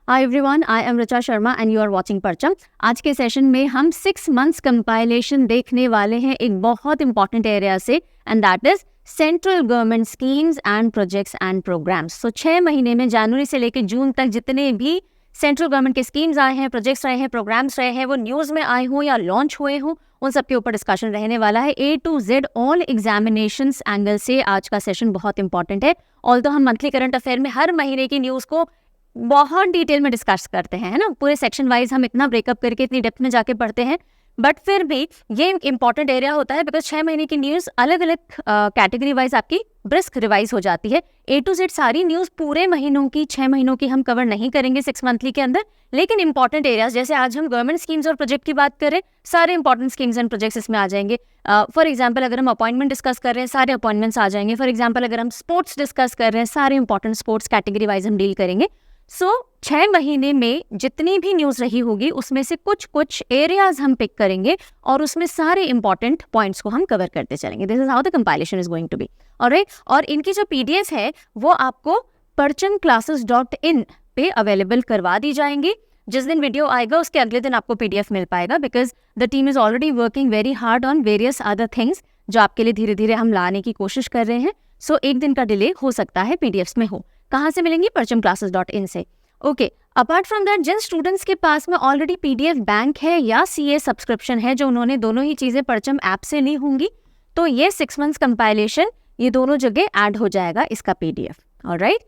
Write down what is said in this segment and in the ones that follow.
Hi everyone, I am Richa Sharma and you are watching Parcham. आज के session में हम 6 मंथ्स कंपाइलेशन देखने वाले हैं एक बहुत इंपॉर्टेंट एरिया से, and that is central government schemes and projects and programmes. So 6 महीने में जनवरी से लेकर जून तक जितने भी सेंट्रल गवर्नमेंट के स्कीम्स आए हैं, प्रोजेक्ट्स आए हैं, प्रोग्राम्स रहे हैं, वो न्यूज़ में आए हों या लॉन्च हुए हों, उन सब के ऊपर डिस्कशन रहने वाला है। A to Z all examinations angle से आज का सेशन बहुत इंपॉर्टेंट है। ऑल्दो हम मंथली करंट अफेयर में हर महीने की न्यूज़ को बहुत डिटेल में डिस्कस करते हैं, है ना, पूरे सेक्शन वाइज हम इतना ब्रेकअप करके इतनी डेप्थ में जाके पढ़ते हैं, बट फिर भी ये इंपॉर्टेंट एरिया होता है बिकॉज 6 महीने की न्यूज़ अलग अलग कैटेगरी वाइज आपकी ब्रिस्क रिवाइज हो जाती है। A to Z सारी न्यूज़ पूरे महीनों की 6 महीनों की हम कवर नहीं करेंगे 6 मंथली के अंदर, लेकिन इंपॉर्टेंट एरियाज जैसे आज हम गवर्नमेंट स्कीम्स और प्रोजेक्ट की बात करें, सारे इंपॉर्टेंट स्कीम्स एंड प्रोजेक्ट्स इसमें आ जाएंगे। फॉर एग्जाम्पल अगर हम अपॉइंटमेंट डिस्कस कर रहे हैं, सारे अपॉइंटमेंट्स आ जाएंगे। फॉर एग्जाम्पल अगर हम स्पोर्ट्स डिस्कस कर रहे हैं, सारे इंपॉर्टेंट स्पोर्ट्स कैटेगरी वाइज हम डील करेंगे। सो 6 महीने में जितनी भी न्यूज़ रही होगी उसमें से कुछ एरियाज हम पिक करेंगे और उसमें सारे इंपॉर्टेंट पॉइंट्स को हम कवर करते चलेंगे। This is how the compilation is going to be, alright. और इनकी जो PDF है वो आपको parchamclasses.in पे अवेलेबल करवा दी जाएंगी। जिस दिन वीडियो आएगा उसके अगले दिन आपको PDF मिल पाएगा, because the team is already working very hard on various other things जो आपके लिए धीरे धीरे हम लाने की कोशिश कर रहे हैं। सो एक दिन का डिले हो सकता है PDFs में हो। कहाँ से मिलेंगी? parchamclasses.in से। ओके, अपार्ट फ्रॉम दैट जिन स्टूडेंट्स के पास में ऑलरेडी PDF बैंक है या CA सब्सक्रिप्शन है, जो उन्होंने दोनों ही चीज़ें परचम ऐप से ली होंगी, तो ये 6 मंथ्स कंपाइलेशन ये दोनों जगह ऐड हो जाएगा इसका PDF, ऑलराइट।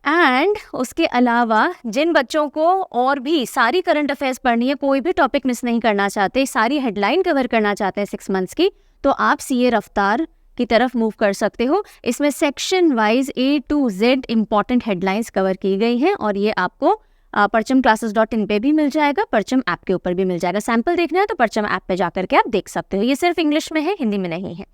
एंड उसके अलावा जिन बच्चों को और भी सारी करंट अफेयर्स पढ़नी है, कोई भी टॉपिक मिस नहीं करना चाहते, सारी हेडलाइन कवर करना चाहते हैं 6 मंथ्स की, तो आप CA रफ्तार की तरफ मूव कर सकते हो। इसमें section wise A to Z important headlines cover की गई हैं और ये आपको parchamclasses.in पे भी मिल जाएगा, परचम ऐप के ऊपर भी मिल जाएगा। सैंपल देखना है तो परचम ऐप पे जाकर के आप देख सकते हो। ये सिर्फ इंग्लिश में है, हिंदी में नहीं है।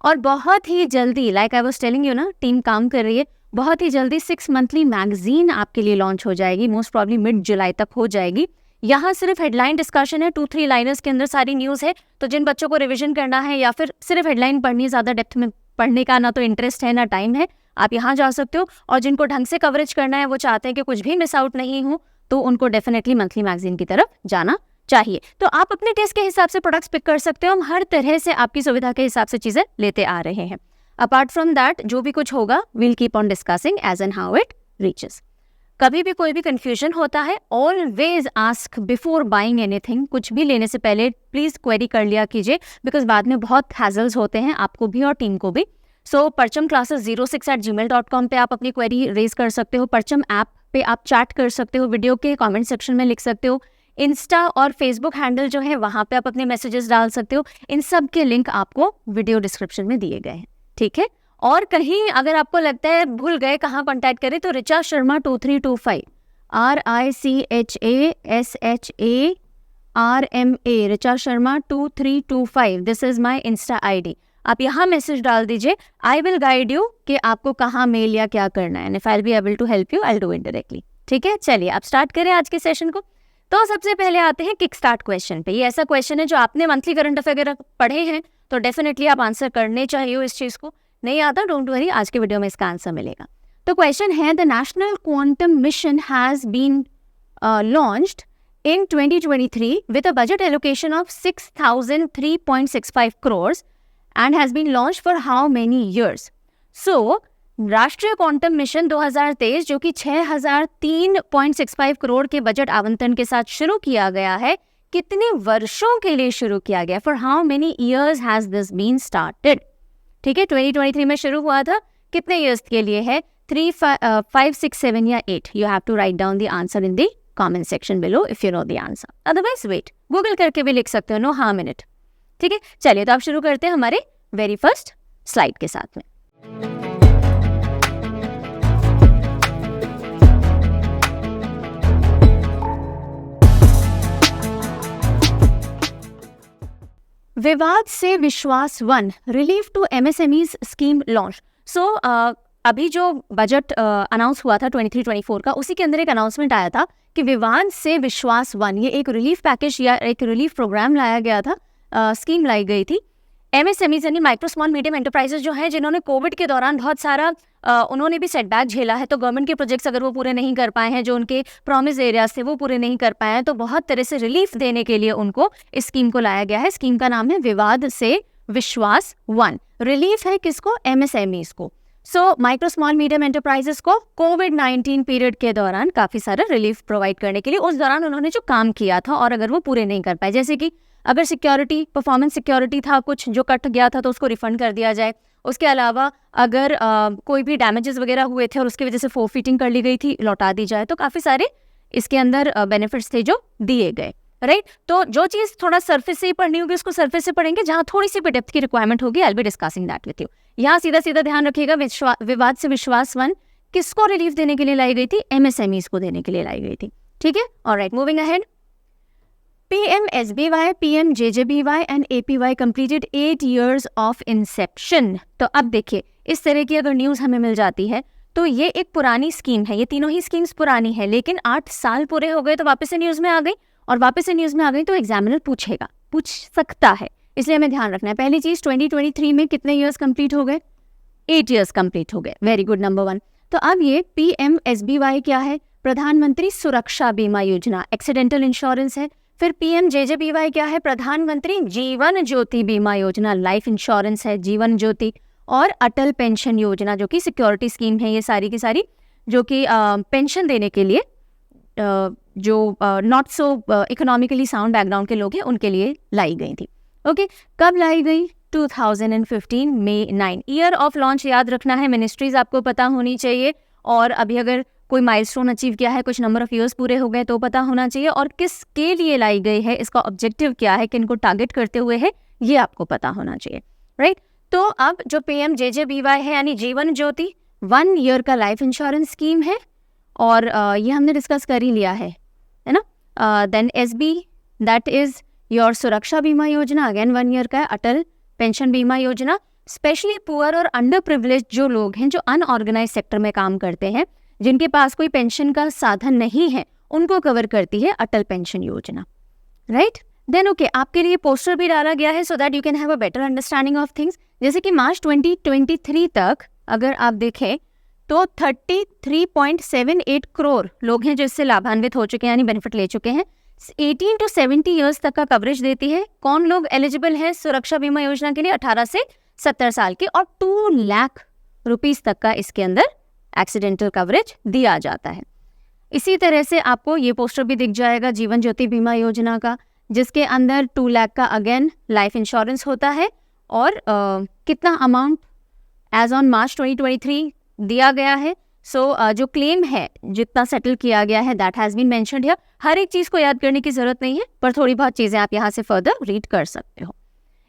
और बहुत ही जल्दी, like I was telling you ना, टीम काम कर रही है, बहुत ही जल्दी 6 मंथली मैगजीन आपके लिए लॉन्च हो जाएगी। मोस्ट प्रॉब्ली मिड जुलाई तक हो जाएगी। यहाँ सिर्फ हेडलाइन डिस्कशन है, 2-3 लाइनर्स के अंदर सारी न्यूज़ है। तो जिन बच्चों को रिवीजन करना है या फिर सिर्फ हेडलाइन पढ़नी है, ज़्यादा डेप्थ में पढ़ने का ना तो इंटरेस्ट है ना टाइम है, आप यहाँ जा सकते हो। और जिनको ढंग से कवरेज करना है, वो चाहते हैं कि कुछ भी मिस आउट नहीं हो, तो उनको डेफिनेटली मंथली मैगजीन की तरफ जाना चाहिए। तो आप अपने टेस्ट के हिसाब से प्रोडक्ट्स पिक कर सकते हो। हम हर तरह से आपकी सुविधा के हिसाब से चीज़ें लेते आ रहे हैं। अपार्ट फ्रॉम दैट जो भी कुछ होगा, we'll keep on discussing as and how it reaches. कभी भी कोई भी कंफ्यूजन होता है, always ask before buying anything. कुछ भी लेने से पहले प्लीज क्वेरी कर लिया कीजिए, बिकॉज बाद में बहुत हैजल्स होते हैं, आपको भी और टीम को भी। सो parchamclasses06@gmail.com पे आप अपनी क्वेरी रेज कर सकते हो। परचम ऐप पे आप चैट कर सकते हो, वीडियो के कमेंट सेक्शन में लिख सकते हो। इंस्टा और फेसबुक हैंडल जो है वहाँ पे आप अपने मैसेजेस डाल सकते हो। इन सब के लिंक आपको वीडियो डिस्क्रिप्शन में दिए गए हैं, ठीक है। और कहीं अगर आपको लगता है भूल गए कहाँ कॉन्टैक्ट करें, तो Richa Sharma 2325 RICHASHARMA Richa Sharma 2325, this is my Insta ID। आप यहाँ मैसेज डाल दीजिए, आई विल गाइड यू कि आपको कहाँ मेल या क्या करना है, and if I will be able to help you, I will do it directly, ठीक है। चलिए आप स्टार्ट करें आज के सेशन को। तो सबसे पहले आते हैं किक स्टार्ट क्वेश्चन पे। ये ऐसा क्वेश्चन है जो आपने मंथली करंट अफेयर पढ़े हैं, तो डेफिनेटली आप आंसर करने चाहिए इस चीज़ को। नहीं आता, डोंट वरी, आज के वीडियो में इसका आंसर मिलेगा। तो क्वेश्चन है, the national quantum mission has been launched in 2023 with a budget allocation of 6,003.65 crores and has been launched for how many years? So, राष्ट्रीय क्वांटम मिशन 2023 जो कि 6,003.65 करोड़ के बजट आवंटन के साथ शुरू किया गया है, कितने वर्षों के लिए शुरू किया गया? For how many years has this been started? ठीक है, 2023 में शुरू हुआ था, कितने ईयर्स के लिए है? 3, 5, 6, 7 या 8? You have to write down the answer in the comment section below if you know the answer. Otherwise wait, Google करके भी लिख सकते हो, no harm in it. ठीक है, चलिए तो आप शुरू करते हैं हमारे वेरी फर्स्ट स्लाइड के साथ में। विवाद से विश्वास 1 relief to MSMEs scheme launch. So अभी जो बजट अनाउंस हुआ था 23-24 का, उसी के अंदर एक अनाउंसमेंट आया था कि विवाद से विश्वास 1 ये एक रिलीफ पैकेज या एक रिलीफ प्रोग्राम लाया गया था, स्कीम लाई गई थी MSMEs यानी माइक्रो स्मॉल मीडियम एंटरप्राइजेस जो हैं, जिन्होंने कोविड के दौरान बहुत सारा उन्होंने भी सेटबैक झेला है, तो गवर्नमेंट के प्रोजेक्ट्स अगर वो पूरे नहीं कर पाए हैं, जो उनके प्रॉमिस एरियाज थे वो पूरे नहीं कर पाए हैं, तो बहुत तरह से रिलीफ देने के लिए उनको इस स्कीम को लाया गया है। स्कीम का नाम है विवाद से विश्वास 1। रिलीफ है किसको? MSMEs को। So micro small medium enterprises को कोविड-19 पीरियड के दौरान काफ़ी सारा रिलीफ प्रोवाइड करने के लिए उस दौरान उन्होंने जो काम किया था और अगर वो पूरे नहीं कर पाए, जैसे कि अगर सिक्योरिटी, परफॉर्मेंस सिक्योरिटी था कुछ जो कट गया था तो उसको रिफंड कर दिया जाए। उसके अलावा अगर कोई भी डैमेजेस वगैरह हुए थे और उसकी वजह से फोरफिटिंग कर ली गई थी, लौटा दी जाए। तो काफ़ी सारे इसके अंदर बेनिफिट्स थे जो दिए गए, राइट। तो जो चीज़ थोड़ा सरफेस से ही पढ़नी होगी उसको सरफेस से पढ़ेंगे, जहाँ थोड़ी सी भी डेप्थ की रिक्वायरमेंट होगी, आई will be discussing that with you. यहाँ सीधा सीधा ध्यान रखिएगा, विवाद से विश्वास 1 किसको रिलीफ देने के लिए लाई गई थी? MSMEs को देने के लिए लाई गई थी, ठीक है। Alright, moving ahead. PMSBY, PMJJBY and APY completed 8 years of inception। तो अब देखिए, इस तरह की अगर न्यूज़ हमें मिल जाती है तो ये एक पुरानी स्कीम है, ये तीनों ही स्कीम्स पुरानी है, लेकिन 8 साल पूरे हो गए तो वापस से न्यूज़ में आ गई, और वापस से न्यूज़ में आ गई तो एग्जामिनर पूछ सकता है, इसलिए हमें ध्यान रखना है। पहली चीज़, 2023 में कितने ईयर्स कंप्लीट हो गए? 8 ईयर्स कंप्लीट हो गए, वेरी गुड, नंबर 1। तो अब ये PMSBY क्या है? प्रधानमंत्री सुरक्षा बीमा योजना, एक्सीडेंटल इंश्योरेंस है। फिर PMJJBY क्या है? प्रधानमंत्री जीवन ज्योति बीमा योजना, लाइफ इंश्योरेंस है, जीवन ज्योति। और अटल पेंशन योजना जो कि सिक्योरिटी स्कीम है, ये सारी की सारी जो कि पेंशन देने के लिए जो not so economically sound background के लोग हैं उनके लिए लाई गई थी। ओके, कब लाई गई? 2015 May 9। ईयर ऑफ लॉन्च याद रखना है, मिनिस्ट्रीज आपको पता होनी चाहिए, और अभी अगर कोई माइलस्टोन अचीव किया है, कुछ नंबर ऑफ ईयर्स पूरे हो गए तो पता होना चाहिए, और किसके लिए लाई गई है, इसका ऑब्जेक्टिव क्या है, किनको टारगेट करते हुए है, ये आपको पता होना चाहिए, राइट। तो अब जो PMJJBY है यानी जीवन ज्योति 1 ईयर का लाइफ इंश्योरेंस स्कीम है, और ये हमने डिस्कस कर ही लिया है ना। Then SB, that is your Suraksha Bima योजना, अगेन 1 ईयर का है। अटल पेंशन बीमा योजना स्पेशली पुअर और अंडर प्रिविलेज जो लोग हैं, जो अनऑर्गेनाइज सेक्टर में काम करते हैं, जिनके पास कोई पेंशन का साधन नहीं है, उनको कवर करती है अटल पेंशन योजना, राइट। देन ओके, आपके लिए पोस्टर भी डाला गया है so that you can have a better understanding of things. जैसे कि मार्च 2023 तक अगर आप देखें तो 33.78 करोड़ लोग हैं जो इससे लाभान्वित हो चुके हैं, यानी बेनिफिट ले चुके हैं। 18 to 70 ईयर्स तक का कवरेज देती है। कौन लोग एलिजिबल है सुरक्षा बीमा योजना के लिए? 18 से 70 साल के, और 2 लाख रुपीस तक का इसके अंदर एक्सीडेंटल कवरेज दिया जाता है। इसी तरह से आपको ये पोस्टर भी दिख जाएगा जीवन ज्योति बीमा योजना का, जिसके अंदर 2 लाख का अगेन लाइफ इंश्योरेंस होता है, और कितना अमाउंट एज ऑन मार्च 2023 दिया गया है। सो जो क्लेम है जितना सेटल किया गया है that has been mentioned here. हर एक चीज़ को याद करने की ज़रूरत नहीं है, पर थोड़ी बहुत चीज़ें आप यहाँ से फर्दर रीड कर सकते हो।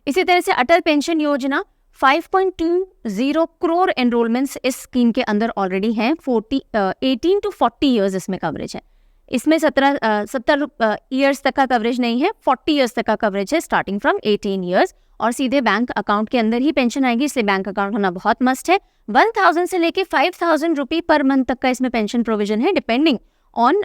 इसी तरह से अटल पेंशन योजना 5.20 करोड़ एनरोलमेंट्स इस स्कीम के अंदर ऑलरेडी हैं। 18 to 40 ईयर्स इसमें कवरेज है। इसमें 70 ईयर्स तक का कवरेज नहीं है, 40 ईयर्स तक का कवरेज है स्टार्टिंग फ्रॉम 18 ईयर्स, और सीधे बैंक अकाउंट के अंदर ही पेंशन आएगी, इसलिए बैंक अकाउंट होना बहुत मस्ट है। 1000 से लेके 5000 रुपये पर मंथ तक का इसमें पेंशन प्रोविजन है, डिपेंडिंग ऑन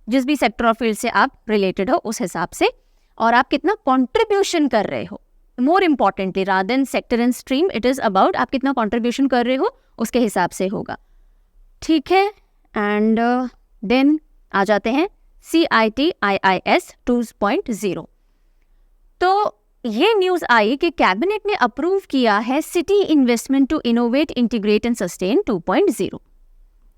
जिस भी सेक्टर और फील्ड से आप रिलेटेड हो उस हिसाब से, और आप कितना कॉन्ट्रीब्यूशन कर रहे हो। More importantly rather than sector and stream, it is about आप कितना कॉन्ट्रीब्यूशन कर रहे हो उसके हिसाब से होगा, ठीक है। एंड देन आ जाते हैं CITIIS 2.0। तो ये न्यूज़ आई कि कैबिनेट ने अप्रूव किया है city investment to innovate, integrate and sustain 2.0।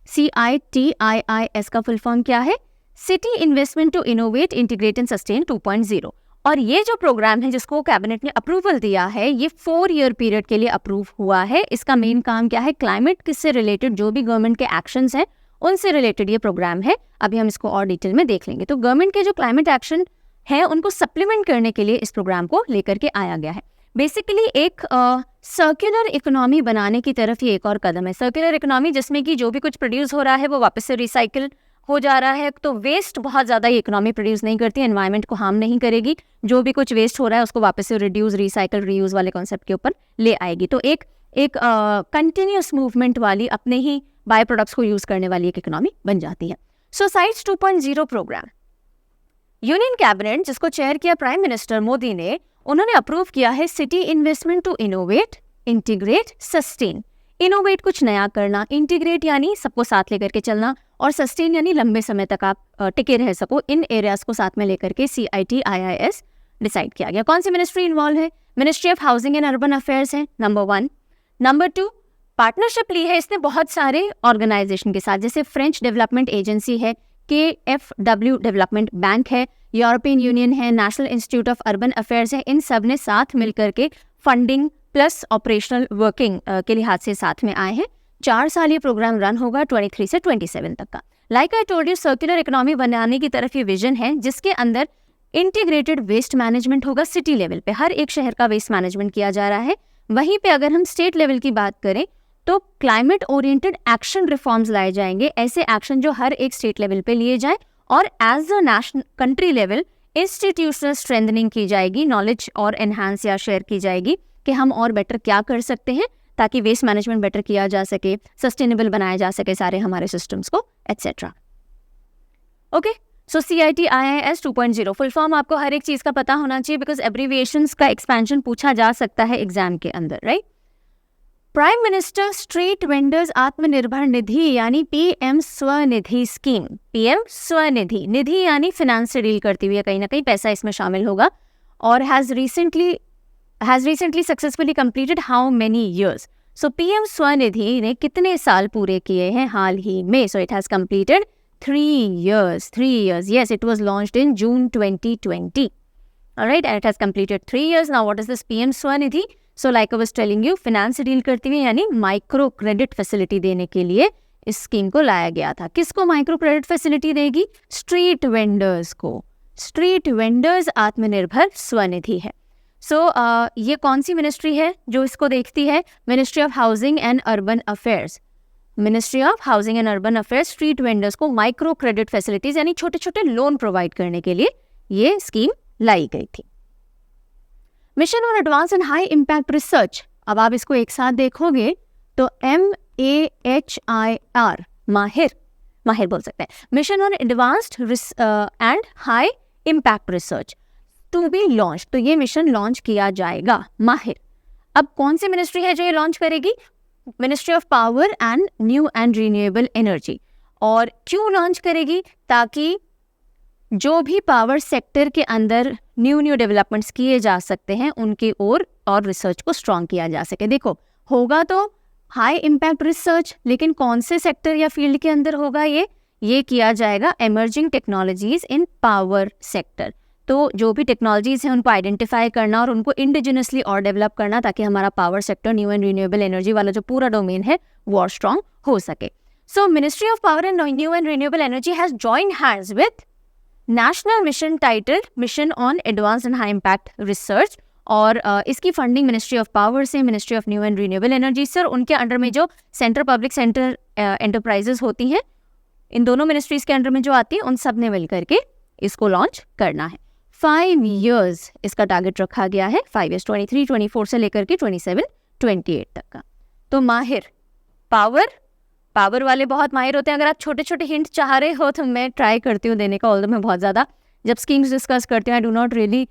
CITIIS का फुल फॉर्म क्या है? City investment to innovate, integrate and sustain 2.0। और ये जो प्रोग्राम है जिसको कैबिनेट ने अप्रूवल दिया है, ये 4 ईयर पीरियड के लिए अप्रूव हुआ है। इसका मेन काम क्या है? क्लाइमेट से रिलेटेड जो भी गवर्नमेंट के एक्शंस हैं उनसे रिलेटेड ये प्रोग्राम है। अभी हम इसको और डिटेल में देख लेंगे। तो गवर्नमेंट के जो क्लाइमेट एक्शन है उनको सप्लीमेंट करने के लिए इस प्रोग्राम को लेकर के आया गया है। बेसिकली एक सर्कुलर इकोनॉमी बनाने की तरफ ये एक और कदम है। सर्कुलर इकोनॉमी जिसमें कि जो भी कुछ प्रोड्यूस हो रहा है वो वापस से रिसाइकिल हो जा रहा है, तो वेस्ट बहुत ज़्यादा ये इकोनॉमी प्रोड्यूस नहीं करती, एनवायरनमेंट को हार्म नहीं करेगी। जो भी कुछ वेस्ट हो रहा है उसको वापस से रिड्यूस, रिसाइकिल, रीयूज वाले कॉन्सेप्ट के ऊपर ले आएगी। तो एक कंटिन्यूस मूवमेंट वाली, अपने ही बाय प्रोडक्ट्स को यूज़ करने वाली एक इकोनॉमी बन जाती है। So CITIIS 2.0 programme union cabinet जिसको चेयर किया प्राइम मिनिस्टर मोदी ने, उन्होंने अप्रूव किया है city investment to innovate, integrate, sustain. Innovate कुछ नया करना, इंटीग्रेट यानी सबको साथ लेकर के चलना, और सस्टेन यानी लंबे समय तक आप टिके रह सको। इन एरियाज को साथ में लेकर के CITIIS डिसाइड किया गया। कौन सी मिनिस्ट्री इन्वॉल्व है? Ministry of housing and urban affairs है, नंबर 1। नंबर 2, पार्टनरशिप ली है इसने बहुत सारे ऑर्गेनाइजेशन के साथ, जैसे फ्रेंच डेवलपमेंट एजेंसी है, KfW डेवलपमेंट बैंक है, यूरोपियन यूनियन है, national institute of urban affairs है। इन सब ने साथ मिलकर के फंडिंग प्लस ऑपरेशनल वर्किंग के लिहाज से साथ में आए हैं। 4 साल ये प्रोग्राम रन होगा 23 से 27 तक का। Like I told you, circular economy बनाने की तरफ ये विजन है, जिसके अंदर इंटीग्रेटेड वेस्ट मैनेजमेंट होगा। सिटी लेवल पे हर एक शहर का वेस्ट मैनेजमेंट किया जा रहा है। वहीं पे अगर हम स्टेट लेवल की बात करें तो क्लाइमेट ओरिएंटेड एक्शन रिफॉर्म्स लाए जाएंगे, ऐसे एक्शन जो हर एक स्टेट लेवल पे लिए जाए, और as a national country level institutional strengthening की जाएगी, नॉलेज और एनहांस या शेयर की जाएगी कि हम और बेटर क्या कर सकते हैं ताकि वेस्ट मैनेजमेंट बेटर किया जा सके, सस्टेनेबल बनाया जा सके सारे हमारे सिस्टम्स को, एटसेट्रा। ओके, सो CITIIS 2.0 फुल फॉर्म आपको हर एक चीज का पता होना चाहिए, बिकॉज एब्रीविएशंस का एक्सपेंशन पूछा जा सकता है एग्जाम के अंदर, right. Prime minister street vendors आत्मनिर्भर निधि यानी PM Svanidhi scheme. PM Svanidhi, निधि यानी फिनेंस से डील करती हुई है, कहीं ना कहीं पैसा इसमें शामिल होगा, और has recently successfully completed how many years. So PM Svanidhi ने कितने साल पूरे किए हैं हाल ही में? So it has completed 3 years. Yes, it was launched in June 2020. Alright, and it has completed 3 years. Now, what is this PM Swanidhi? So, like I was telling you, finance से deal करती हुई यानी micro credit facility देने के लिए इस scheme को लाया गया था। किसको माइक्रो क्रेडिट फैसिलिटी देगी? स्ट्रीट वेंडर्स को। स्ट्रीट वेंडर्स आत्मनिर्भर स्वनिधि है। सो ये कौन सी मिनिस्ट्री है जो इसको देखती है? Ministry of housing and urban affairs. Ministry of housing and urban affairs street vendors को माइक्रो क्रेडिट फैसिलिटीज यानी छोटे छोटे लोन प्रोवाइड करने के लिए ये स्कीम लाई गई थी। Mission on advance and high impact research, अब आप इसको एक साथ देखोगे तो MAHIR, माहिर बोल सकते हैं। Mission on advanced and high impact research to be launch, तो ये मिशन लॉन्च किया जाएगा, माहिर। अब कौन सी मिनिस्ट्री है जो ये लॉन्च करेगी? Ministry of power and new and renewable energy. और क्यों लॉन्च करेगी? ताकि जो भी पावर सेक्टर के अंदर न्यू डेवलपमेंट्स किए जा सकते हैं उनकी ओर और रिसर्च को स्ट्रॉन्ग किया जा सके। देखो, होगा तो हाई इम्पैक्ट रिसर्च, लेकिन कौन से सेक्टर या फील्ड के अंदर होगा ये किया जाएगा एमर्जिंग टेक्नोलॉजीज इन पावर सेक्टर। तो जो भी टेक्नोलॉजीज हैं उनको आइडेंटिफाई करना और उनको इंडिजिनसली और डेवलप करना, ताकि हमारा power sector new and renewable energy वाला जो पूरा डोमेन है वो और स्ट्रॉन्ग हो सके। सो ministry of power and new and renewable energy has joined hands with national mission titled mission on advance and high impact research, और इसकी फंडिंग मिनिस्ट्री ऑफ पावर से, ministry of new and renewable energy से, और उनके under में जो centre public centre enterprises होती हैं, इन दोनों मिनिस्ट्रीज के अंडर में जो आती है उन सब ने मिलकर के इसको लॉन्च करना है। 5 years इसका टारगेट रखा गया है, 5 years 23, 24 से लेकर के 27, 28 तक का। तो माहिर, पावर वाले बहुत माहिर होते हैं। अगर आप छोटे छोटे हिंट चाह रहे हो तो मैं ट्राई करती हूँ देने का, ऑल्दो मैं बहुत ज़्यादा जब स्कीम्स डिस्कस करती हूँ I do not really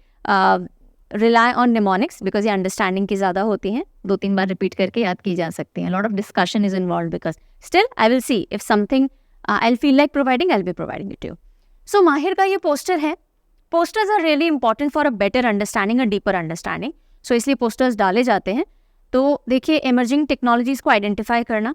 rely on mnemonics, because ये अंडरस्टैंडिंग की ज़्यादा होती हैं, 2-3 बार रिपीट करके याद की जा सकती हैं। Lot of discussion is involve, because still I will see if something I feel like providing, I will be providing it to you. So Mahir का ये पोस्टर है। Posters are really important for a better understanding, a deeper understanding. So इसलिए posters डाले जाते हैं। तो देखिए, emerging technologies को आइडेंटिफाई करना,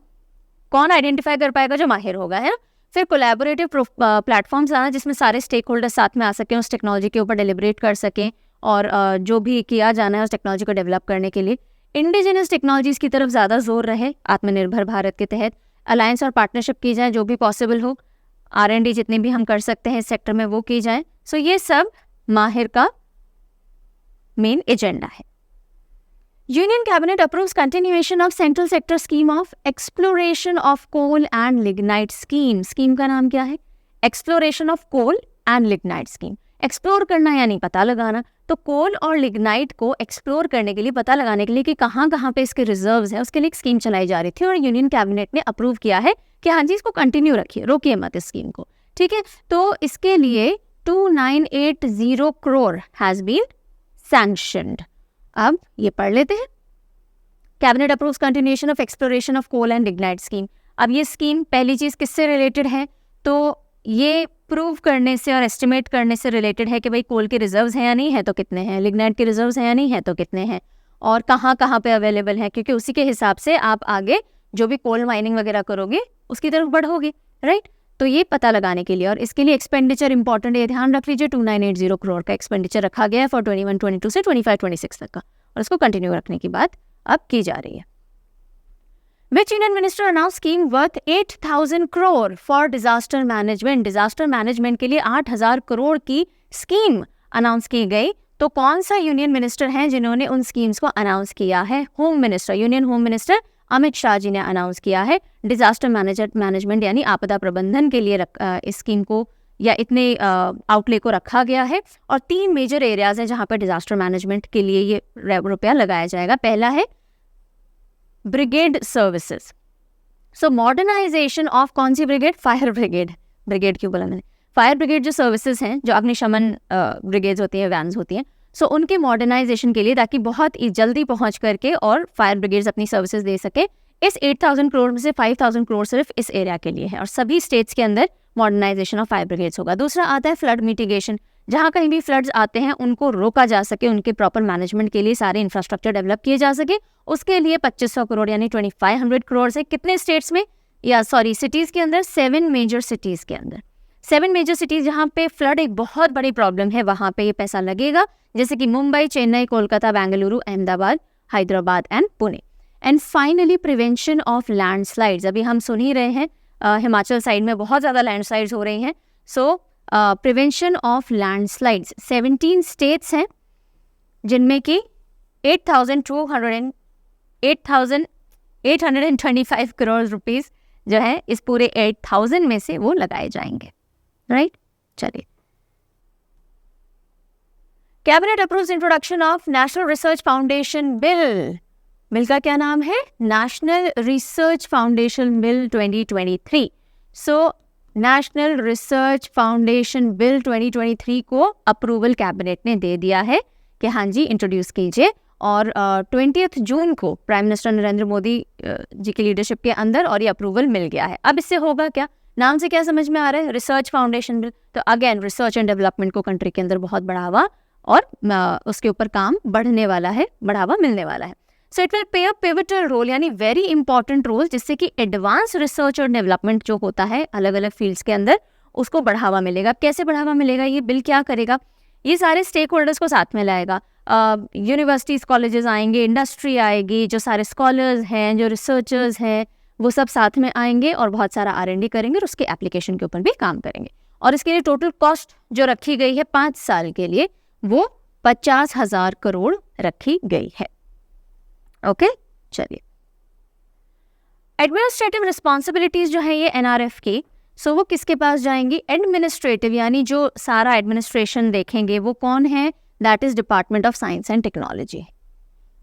कौन आइडेंटिफाई कर पाएगा? जो माहिर होगा, है ना। फिर कोलैबोरेटिव प्लेटफॉर्म्स लाना जिसमें सारे स्टेक होल्डर्स साथ में आ सकें, उस टेक्नोलॉजी के ऊपर डेलिब्रेट कर सकें, और जो भी किया जाना है उस टेक्नोलॉजी को डेवलप करने के लिए इंडिजिनस टेक्नोलॉजीज की तरफ ज़्यादा जोर रहे। आत्मनिर्भर भारत के तहत अलायंस और पार्टनरशिप की जाए, जो भी पॉसिबल हो, R&D जितने भी हम कर सकते हैं इस सेक्टर में वो की जाए। सो ये सब माहिर का मेन एजेंडा है। Union cabinet approves continuation of central sector scheme of exploration of coal and lignite scheme. Scheme का नाम क्या है? Exploration of coal and lignite scheme. Explore करना यानी पता लगाना, तो कोल और लिग्नाइट को एक्सप्लोर करने के लिए, पता लगाने के लिए कि कहाँ कहाँ पे इसके रिजर्व्स हैं, उसके लिए एक स्कीम चलाई जा रही थी, और यूनियन कैबिनेट ने अप्रूव किया है कि हाँ जी, इसको कंटिन्यू रखिए, रोकिए मत इस स्कीम को, ठीक है। तो इसके लिए 2980 crore हैज बीन sanctioned. अब ये पढ़ लेते हैं. Cabinet approves continuation of exploration of coal and lignite scheme. अब ये स्कीम पहली चीज़ किससे रिलेटेड है, तो ये प्रूव करने से और एस्टिमेट करने से रिलेटेड है कि भाई कोल के रिजर्व्स हैं या नहीं है तो कितने हैं, लिग्नाइट के रिजर्व्स हैं या नहीं है तो कितने हैं, और कहाँ कहाँ पे अवेलेबल हैं, क्योंकि उसी के हिसाब से आप आगे जो भी कोल माइनिंग वगैरह करोगे उसकी तरफ बढ़ोगे, राइट. तो ये पता लगाने के लिए, और इसके लिए एक्सपेंडिचर इंपॉर्टेंट है, ध्यान रख लीजिए 2980 करोड़ का एक्सपेंडिचर रखा गया है फॉर 21-22 से 25-26 तक का, और इसको कंटिन्यू रखने की बात अब की जा रही है. Which Union Minister announced scheme worth 8,000 crore for disaster management? Disaster management के लिए 8,000 करोड़ की स्कीम अनाउंस की गई. तो कौन सा यूनियन मिनिस्टर हैं जिन्होंने उन स्कीम्स को अनाउंस किया है? Home minister, union home minister Amit Shah ji ने अनाउंस किया है. डिजास्टर मैनेजमेंट यानी आपदा प्रबंधन के लिए इस स्कीम को या इतने आउटले को रखा गया है. और 3 मेजर एरियाज हैं जहां पर डिजास्टर मैनेजमेंट के लिए ये रुपया लगाया जाएगा. पहला है brigade services. So modernisation of कौन सी ब्रिगेड? Fire brigade. ब्रिगेड क्यों बोला मैंने? फायर ब्रिगेड जो सर्विसेज हैं, जो अग्निशमन ब्रिगेड्स होती हैं, वैन्स होती हैं, सो उनके मॉडर्नाइजेशन के लिए, ताकि बहुत जल्दी पहुंच करके और फायर ब्रिगेड्स अपनी सर्विसेज दे सके. इस 8,000 करोड़ में से 5,000 करोड़ सिर्फ इस एरिया के लिए है, और सभी स्टेट्स के अंदर मॉडर्नाइजेशन ऑफ फायर ब्रिगेड्स होगा. दूसरा आता है फ्लड मिटिगेशन. जहाँ कहीं भी फ्लड्स आते हैं उनको रोका जा सके, उनके प्रॉपर मैनेजमेंट के लिए सारे इंफ्रास्ट्रक्चर डेवलप किए जा सके, उसके लिए 2,500 करोड़ यानी 2,500 करोड़ से कितने स्टेट्स में, या सॉरी सिटीज़ के अंदर, 7 मेजर सिटीज़ के अंदर, 7 मेजर सिटीज़ जहाँ पे फ्लड एक बहुत बड़ी प्रॉब्लम है, वहाँ पे ये पैसा लगेगा. जैसे कि Mumbai, Chennai, Kolkata, Bengaluru, Ahmedabad, Hyderabad and Pune. And finally prevention of landslides. अभी हम सुन ही रहे हैं हिमाचल साइड में बहुत ज़्यादा लैंडस्लाइड्स हो रही हैं. सो प्रिवेंशन ऑफ लैंडस्लाइड्स, 17 स्टेट्स हैं जिनमें कि 8,825 करोड़ रुपीस जो है इस पूरे 8,000 में से वो लगाए जाएंगे, राइट. चलिए. Cabinet approves introduction of national research foundation bill. Bill का क्या नाम है? National research foundation bill 2023. So national research foundation bill 2023 को अप्रूवल कैबिनेट ने दे दिया है कि हाँ जी इंट्रोड्यूस कीजिए. और 20 जून को प्राइम मिनिस्टर नरेंद्र मोदी जी की लीडरशिप के अंदर और ये अप्रूवल मिल गया है. अब इससे होगा क्या? नाम से क्या समझ में आ रहा है? Research foundation bill. तो अगेन रिसर्च एंड डेवलपमेंट को कंट्री के अंदर बहुत बढ़ावा और उसके ऊपर काम बढ़ने वाला है, बढ़ावा मिलने वाला है. So it will play a pivotal role यानी वेरी इंपॉर्टेंट रोल, जिससे कि एडवांस रिसर्च और डेवलपमेंट जो होता है अलग अलग फील्ड्स के अंदर उसको बढ़ावा मिलेगा. अब कैसे बढ़ावा मिलेगा? ये बिल क्या करेगा? ये सारे स्टेक होल्डर्स को साथ में लाएगा. यूनिवर्सिटीज़, कॉलेजेस आएंगे, इंडस्ट्री आएगी, जो सारे स्कॉलर्स हैं, जो रिसर्चर्स हैं, वो सब साथ में आएंगे और बहुत सारा R&D करेंगे और उसके एप्लीकेशन के ऊपर भी काम करेंगे. और इसके लिए टोटल कॉस्ट जो रखी गई है 5 साल के लिए वो 50,000 करोड़ रखी गई है. ओके. चलिए. एडमिनिस्ट्रेटिव रिस्पॉन्सिबिलिटीज जो है ये NRF की, सो वो किसके पास जाएंगी? एडमिनिस्ट्रेटिव यानी जो सारा एडमिनिस्ट्रेशन देखेंगे वो कौन है? That is department of science and technology,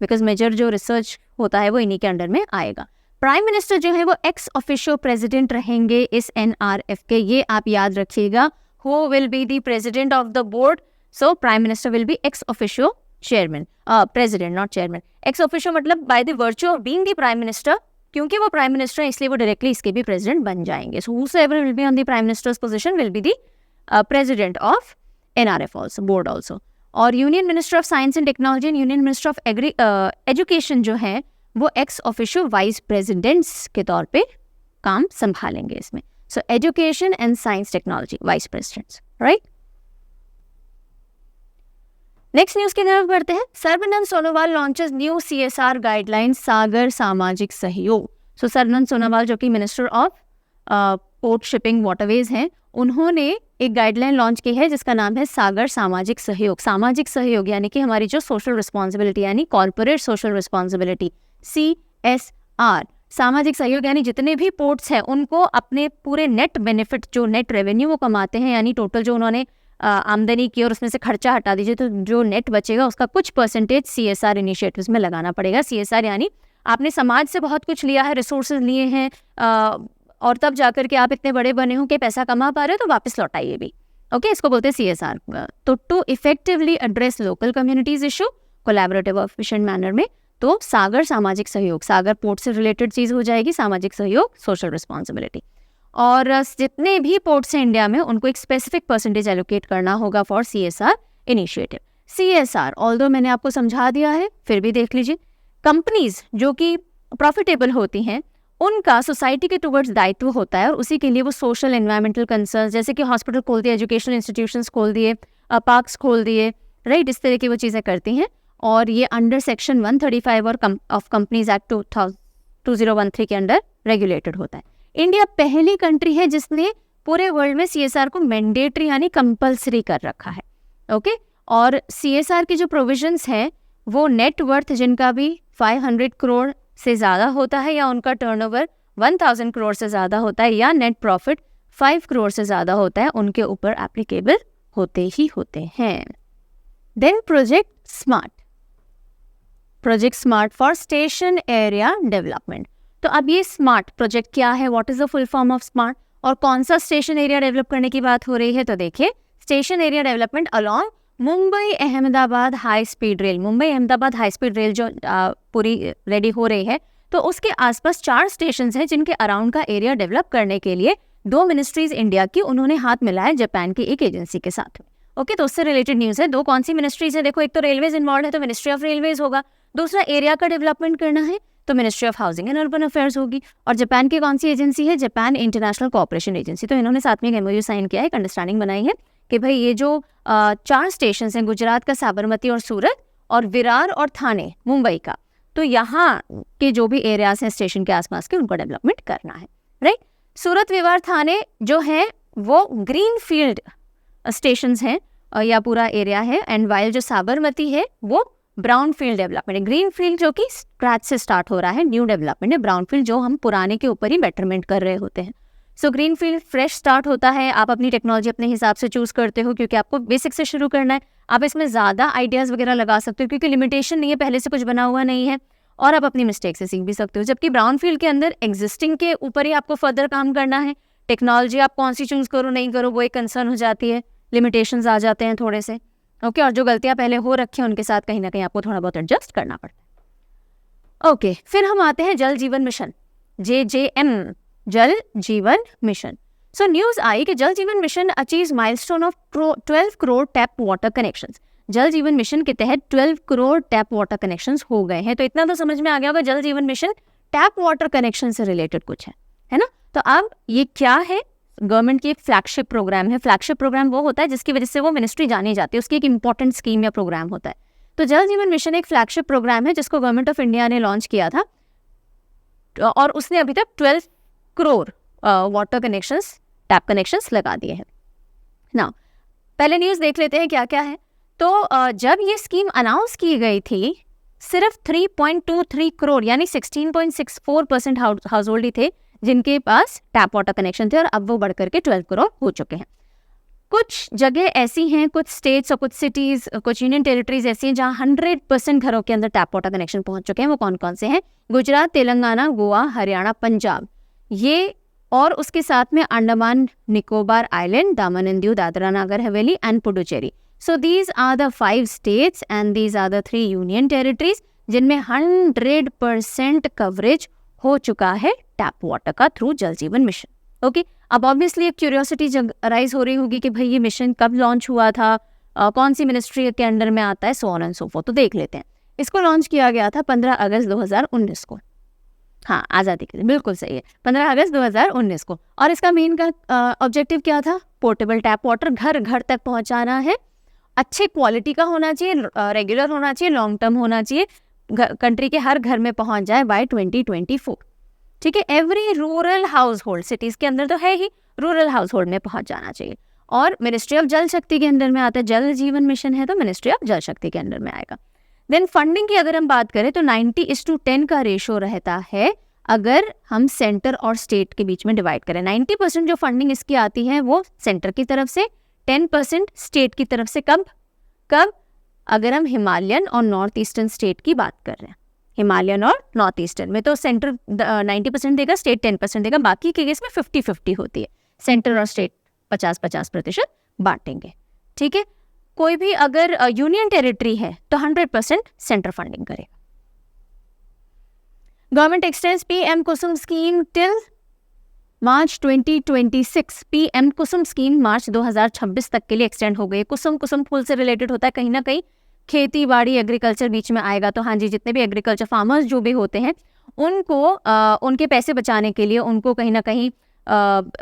because major जो रिसर्च होता है वो इन्हीं के अंडर में आएगा. प्राइम मिनिस्टर जो है वो एक्स ऑफिशियो प्रेसिडेंट रहेंगे इस NRF के. ये आप याद रखिएगा. Who will be the president of the board? So prime minister will be ex officio chairman, president not chairman. Ex officio मतलब by the virtue of being the prime minister, क्योंकि वो प्राइम मिनिस्टर है इसलिए वो directly इसके भी president बन जाएंगे. So whosoever will be on the prime minister's position will be the president of NRF also, board also. और union minister of science and technology and union minister of education जो है वो ex officio vice presidents के तौर पे काम संभालेंगे इसमें. So education and science technology vice presidents, right. Next news की तरफ बढ़ते हैं. Sarbananda Sonowal launches new CSR guidelines Sagar सामाजिक सहयोग. सो सर्बानंद सोनोवाल जो कि minister of port shipping waterways हैं, उन्होंने एक गाइडलाइन लॉन्च की है जिसका नाम है सागर सामाजिक सहयोग. सामाजिक सहयोग यानी कि हमारी जो सोशल रिस्पॉन्सिबिलिटी यानी कॉर्पोरेट सोशल रिस्पॉन्सिबिलिटी CSR. सामाजिक सहयोग यानी जितने भी पोर्ट्स हैं उनको अपने पूरे नेट बेनिफिट, जो नेट रेवेन्यू वो कमाते हैं, यानी टोटल जो उन्होंने आमदनी की और उसमें से खर्चा हटा दीजिए तो जो नेट बचेगा उसका कुछ परसेंटेज CSR इनिशिएटिव्स में लगाना पड़ेगा. CSR यानी आपने समाज से बहुत कुछ लिया है, रिसोर्सेज लिए हैं और तब जाकर के आप इतने बड़े बने हो कि पैसा कमा पा रहे हो तो वापस लौटाइए भी, ओके, इसको बोलते हैं CSR। तो to effectively address local communities issue collaborative और एफिशिएंट मैनर में, तो सागर सामाजिक सहयोग, सागर पोर्ट से रिलेटेड चीज़ हो जाएगी, सामाजिक सहयोग सोशल रिस्पॉन्सिबिलिटी। और जितने भी पोर्ट्स हैं इंडिया में उनको एक स्पेसिफिक परसेंटेज एलोकेट करना होगा for CSR initiative. CSR although मैंने आपको समझा दिया है, फिर भी देख लीजिए। कंपनीज जो कि प्रॉफिटेबल होती हैं उनका सोसाइटी के टुवर्ड्स दायित्व होता है, और उसी के लिए वो सोशल एनवायरमेंटल कंसर्न, जैसे कि हॉस्पिटल खोल दिए, एजुकेशनल इंस्टीट्यूशंस खोल दिए, पार्क्स खोल दिए, राइट, इस तरह की वो चीज़ें करती हैं। और ये अंडर सेक्शन 135 और ऑफ कंपनीज एक्ट 2013 के अंडर रेगुलेटेड होता है। इंडिया पहली कंट्री है जिसने पूरे वर्ल्ड में CSR को मैंडेटरी यानी कंपल्सरी कर रखा है। ओके, और CSR की जो प्रोविजंस हैं वो नेट वर्थ जिनका भी 500 करोड़ से ज़्यादा होता है, या उनका टर्नओवर 1000 करोड़ से ज़्यादा होता है, या नेट प्रॉफिट 5 करोड़ से ज़्यादा होता है, उनके ऊपर एप्लीकेबल होते ही होते हैं। Then project smart for station area development. तो अब ये स्मार्ट प्रोजेक्ट क्या है, what is the full form of smart, और कौन सा स्टेशन एरिया डेवलप करने की बात हो रही है? तो देखिए, station area development along Mumbai Ahmedabad high speed rail. Mumbai Ahmedabad high speed rail जो पूरी रेडी हो रही है, तो उसके आसपास 4 स्टेशन हैं जिनके अराउंड का एरिया डेवलप करने के लिए 2 मिनिस्ट्रीज इंडिया की उन्होंने हाथ मिलाया जापान की एक एजेंसी के साथ में। ओके, तो उससे रिलेटेड न्यूज़ है। 2 कौन सी मिनिस्ट्रीज है? देखो, एक तो रेलवेज इन्वॉल्व है तो मिनिस्ट्री ऑफ रेलवेज होगा, दूसरा एरिया का डेवलपमेंट करना है तो ministry of housing and urban affairs होगी। और जापान की कौन सी एजेंसी है? Japan international cooperation agency. तो इन्होंने साथ में एक MOU साइन किया है, एक अंडरस्टैंडिंग बनाई है कि भाई ये जो 4 स्टेशन हैं, गुजरात का साबरमती और सूरत, और विरार और थाने मुंबई का, तो यहाँ के जो भी एरियाज हैं स्टेशन के आसपास के, उनको डेवलपमेंट करना है, राइट। सूरत, विरार, थाने जो है वो ग्रीन फील्ड स्टेशन हैं या पूरा एरिया है, एंड वाइल जो साबरमती है वो ब्राउन फील्ड डेवलपमेंट है। ग्रीन फील्ड जो कि स्क्रैच से स्टार्ट हो रहा है, न्यू डेवलपमेंट है। ब्राउन फील्ड जो हम पुराने के ऊपर ही बेटरमेंट कर रहे होते हैं। So green field fresh start होता है, आप अपनी टेक्नोलॉजी अपने हिसाब से चूज करते हो क्योंकि आपको बेसिक से शुरू करना है। आप इसमें ज़्यादा आइडियाज़ वगैरह लगा सकते हो क्योंकि लिमिटेशन नहीं है, पहले से कुछ बना हुआ नहीं है, और आप अपनी मिस्टेक से सीख भी सकते हो। जबकि ब्राउन फील्ड के अंदर एग्जिस्टिंग के ऊपर ही आपको फर्दर काम करना है। टेक्नोलॉजी आप कौन सी चूज करो नहीं करो वो एक कंसर्न हो जाती है, लिमिटेशंस आ जाते हैं थोड़े से। ओके, और जो गलतियां पहले हो रखी हैं उनके साथ कहीं ना कहीं आपको थोड़ा बहुत एडजस्ट करना पड़ता है। ओके, फिर हम आते हैं जल जीवन मिशन, JJM, जल जीवन मिशन। सो न्यूज आई कि जल जीवन mission achieves milestone of 12 crore tap water connections. जल जीवन मिशन के तहत 12 करोड़ टैप वाटर कनेक्शंस हो गए हैं। तो इतना तो समझ में आ गया होगा, जल जीवन मिशन टैप वाटर कनेक्शन से रिलेटेड कुछ है ना। तो अब ये क्या है? गवर्नमेंट की एक फ्लैगशिप प्रोग्राम है। फ्लैगशिप प्रोग्राम वो होता है जिसकी वजह से वो मिनिस्ट्री जानी जाती है, उसकी एक इंपॉर्टेंट स्कीम या प्रोग्राम होता है। तो जल जीवन मिशन एक फ्लैगशिप प्रोग्राम है जिसको गवर्नमेंट ऑफ इंडिया ने लॉन्च किया था, और उसने अभी तक 12 crore water connections, tap connections लगा दिए हैं ना। पहले न्यूज़ देख लेते हैं क्या क्या है। तो जब ये स्कीम अनाउंस की गई थी, सिर्फ 3.23 करोड़ यानी 16.64% हाउस होल्ड ही थे जिनके पास टैप वाटर कनेक्शन थे, और अब वो बढ़कर के 12 करोड़ हो चुके हैं। कुछ जगह ऐसी हैं, कुछ स्टेट्स और कुछ सिटीज़, कुछ यूनियन टेरिटरीज ऐसी हैं जहाँ 100% घरों के अंदर टैप वाटर कनेक्शन पहुंच चुके हैं। वो कौन कौन से हैं? गुजरात, तेलंगाना, गोवा, हरियाणा, पंजाब, ये, और उसके साथ में Andaman Nicobar island, Daman and Diu, Dadra Nagar Haveli and Puducherry. So these are the 5 states and these are the 3 union territories जिनमें 100% कवरेज हो चुका है टैप वाटर का थ्रू जल जीवन मिशन। ओके, अब ऑब्वियसली एक क्यूरियोसिटी राइज हो रही होगी कि भाई ये मिशन कब लॉन्च हुआ था, कौन सी मिनिस्ट्री के अंडर में आता है, so on and so fourth. तो देख लेते हैं। इसको लॉन्च किया गया था 15 अगस्त 2019 को। हाँ, आज़ादी के दिन, बिल्कुल सही है, 15 अगस्त 2019 को। और इसका मेन का ऑब्जेक्टिव क्या था? पोर्टेबल टैप वाटर घर घर तक पहुंचाना है, अच्छे क्वालिटी का होना चाहिए, रेगुलर होना चाहिए, लॉन्ग टर्म होना चाहिए, कंट्री के हर घर में पहुंच जाए बाय 2024। ठीक है, every rural house hold, cities के अंदर तो है ही, रूरल हाउस होल्ड में पहुंच जाना चाहिए। और मिनिस्ट्री ऑफ जल शक्ति के अंदर में आता है, जल जीवन मिशन है तो मिनिस्ट्री ऑफ जल शक्ति के अंडर में आएगा। देन फंडिंग की अगर हम बात करें तो 90:10 का रेशो रहता है अगर हम सेंटर और स्टेट के बीच में डिवाइड करें। 90% जो फंडिंग इसकी आती है वो सेंटर की तरफ से, 10% स्टेट की तरफ से। कब कब? अगर हम हिमालयन और नॉर्थ ईस्टर्न स्टेट की बात कर रहे हैं। हिमालयन और नॉर्थ ईस्टर्न में तो सेंटर 90% देगा, स्टेट 10% देगा, बाकी के केस में 50-50 होती है, सेंटर और स्टेट 50-50% बांटेंगे। ठीक है, कोई भी अगर यूनियन टेरिटरी है तो 100% सेंटर फंडिंग करेगा। गवर्नमेंट एक्सटेंड्स पीएम कुसुम स्कीम टिल मार्च 2026। पीएम कुसुम स्कीम मार्च 2026 तक के लिए एक्सटेंड हो गई। कुसुम फूल से रिलेटेड होता है, कहीं ना कहीं खेती बाड़ी एग्रीकल्चर बीच में आएगा। तो हाँ जी, जितने भी एग्रीकल्चर फार्मर्स जो भी होते हैं उनको उनके पैसे बचाने के लिए, उनको कहीं ना कहीं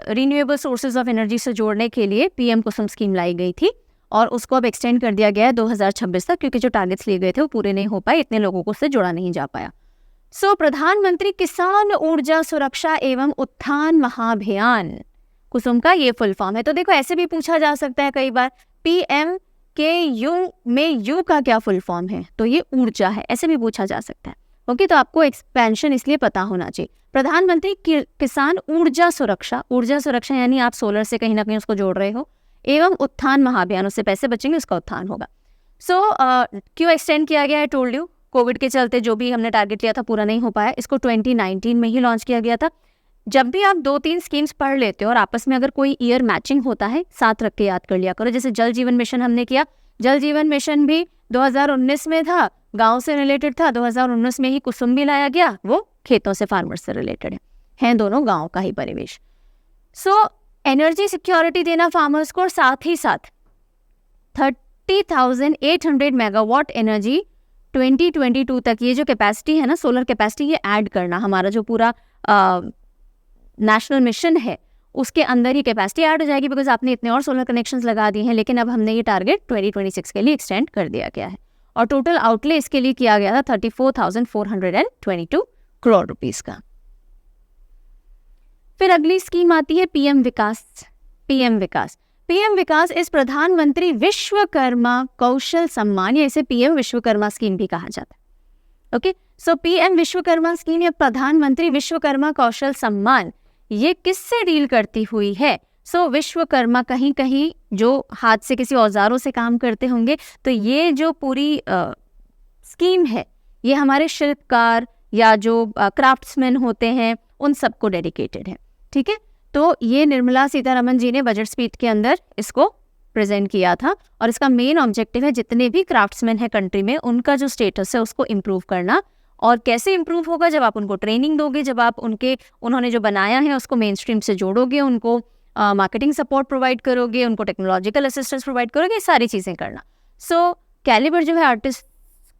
रिन्यूएबल सोर्सेज ऑफ एनर्जी से जोड़ने के लिए पीएम कुसुम स्कीम लाई गई थी और उसको अब एक्सटेंड कर दिया गया है 2026 तक, क्योंकि जो टारगेट्स लिए गए थे वो पूरे नहीं हो पाए, इतने लोगों को उससे जोड़ा नहीं जा पाया। प्रधानमंत्री किसान ऊर्जा सुरक्षा एवं उत्थान महाभियान, कुसुम का ये फुल फॉर्म है। तो देखो, ऐसे भी पूछा जा सकता है कई बार, पीएम के यू में यू का क्या फुल फॉर्म है, तो ये ऊर्जा है, ऐसे भी पूछा जा सकता है। ओके, तो आपको एक्सपेंशन इसलिए पता होना चाहिए। प्रधानमंत्री किसान ऊर्जा सुरक्षा यानी आप सोलर से कहीं ना कहीं उसको जोड़ रहे हो, एवं उत्थान महाभियान, उससे पैसे बचेंगे, उसका उत्थान होगा। क्यों एक्सटेंड किया गया है? टोल्ड यू, कोविड के चलते जो भी हमने टारगेट लिया था पूरा नहीं हो पाया। इसको 2019 में ही लॉन्च किया गया था। जब भी आप 2-3 स्कीम्स पढ़ लेते हो और आपस में अगर कोई ईयर मैचिंग होता है, साथ रख के याद कर लिया करो। जैसे जल जीवन मिशन हमने किया, जल जीवन मिशन भी 2019 में था, गांव से रिलेटेड था। 2019 में ही कुसुम भी लाया गया, वो खेतों से, फार्मर्स से रिलेटेड है दोनों गांव का ही परिवेश। एनर्जी सिक्योरिटी देना फार्मर्स को, और साथ ही साथ 30,800 मेगावाट एनर्जी 2022 तक, ये जो कैपेसिटी है ना, सोलर कैपेसिटी, ये ऐड करना। हमारा जो पूरा नेशनल मिशन है उसके अंदर ही कैपेसिटी ऐड हो जाएगी, बिकॉज आपने इतने और सोलर कनेक्शंस लगा दिए हैं। लेकिन अब हमने ये टारगेट 2026 के लिए एक्सटेंड कर दिया गया है और टोटल आउटले इसके लिए किया गया था 34,422 करोड़ रुपीस का। फिर अगली स्कीम आती है पीएम विकास इस प्रधानमंत्री विश्वकर्मा कौशल सम्मान, या इसे पीएम विश्वकर्मा स्कीम भी कहा जाता है। ओके, पीएम विश्वकर्मा स्कीम या प्रधानमंत्री विश्वकर्मा कौशल सम्मान, ये किससे डील करती हुई है? विश्वकर्मा कहीं कहीं जो हाथ से किसी औजारों से काम करते होंगे, तो ये जो पूरी स्कीम है ये हमारे शिल्पकार या जो क्राफ्ट्समैन होते हैं उन सबको डेडिकेटेड है। ठीक है, तो ये निर्मला सीतारमन जी ने बजट स्पीच के अंदर इसको प्रेजेंट किया था और इसका मेन ऑब्जेक्टिव है जितने भी क्राफ्ट्समैन है कंट्री में, उनका जो स्टेटस है उसको इम्प्रूव करना। और कैसे इम्प्रूव होगा? जब आप उनको ट्रेनिंग दोगे, जब आप उन्होंने जो बनाया है उसको मेन स्ट्रीम से जोड़ोगे, उनको मार्केटिंग सपोर्ट प्रोवाइड करोगे, उनको टेक्नोलॉजिकल असिस्टेंस प्रोवाइड करोगे, ये सारी चीज़ें करना। कैलिबर जो है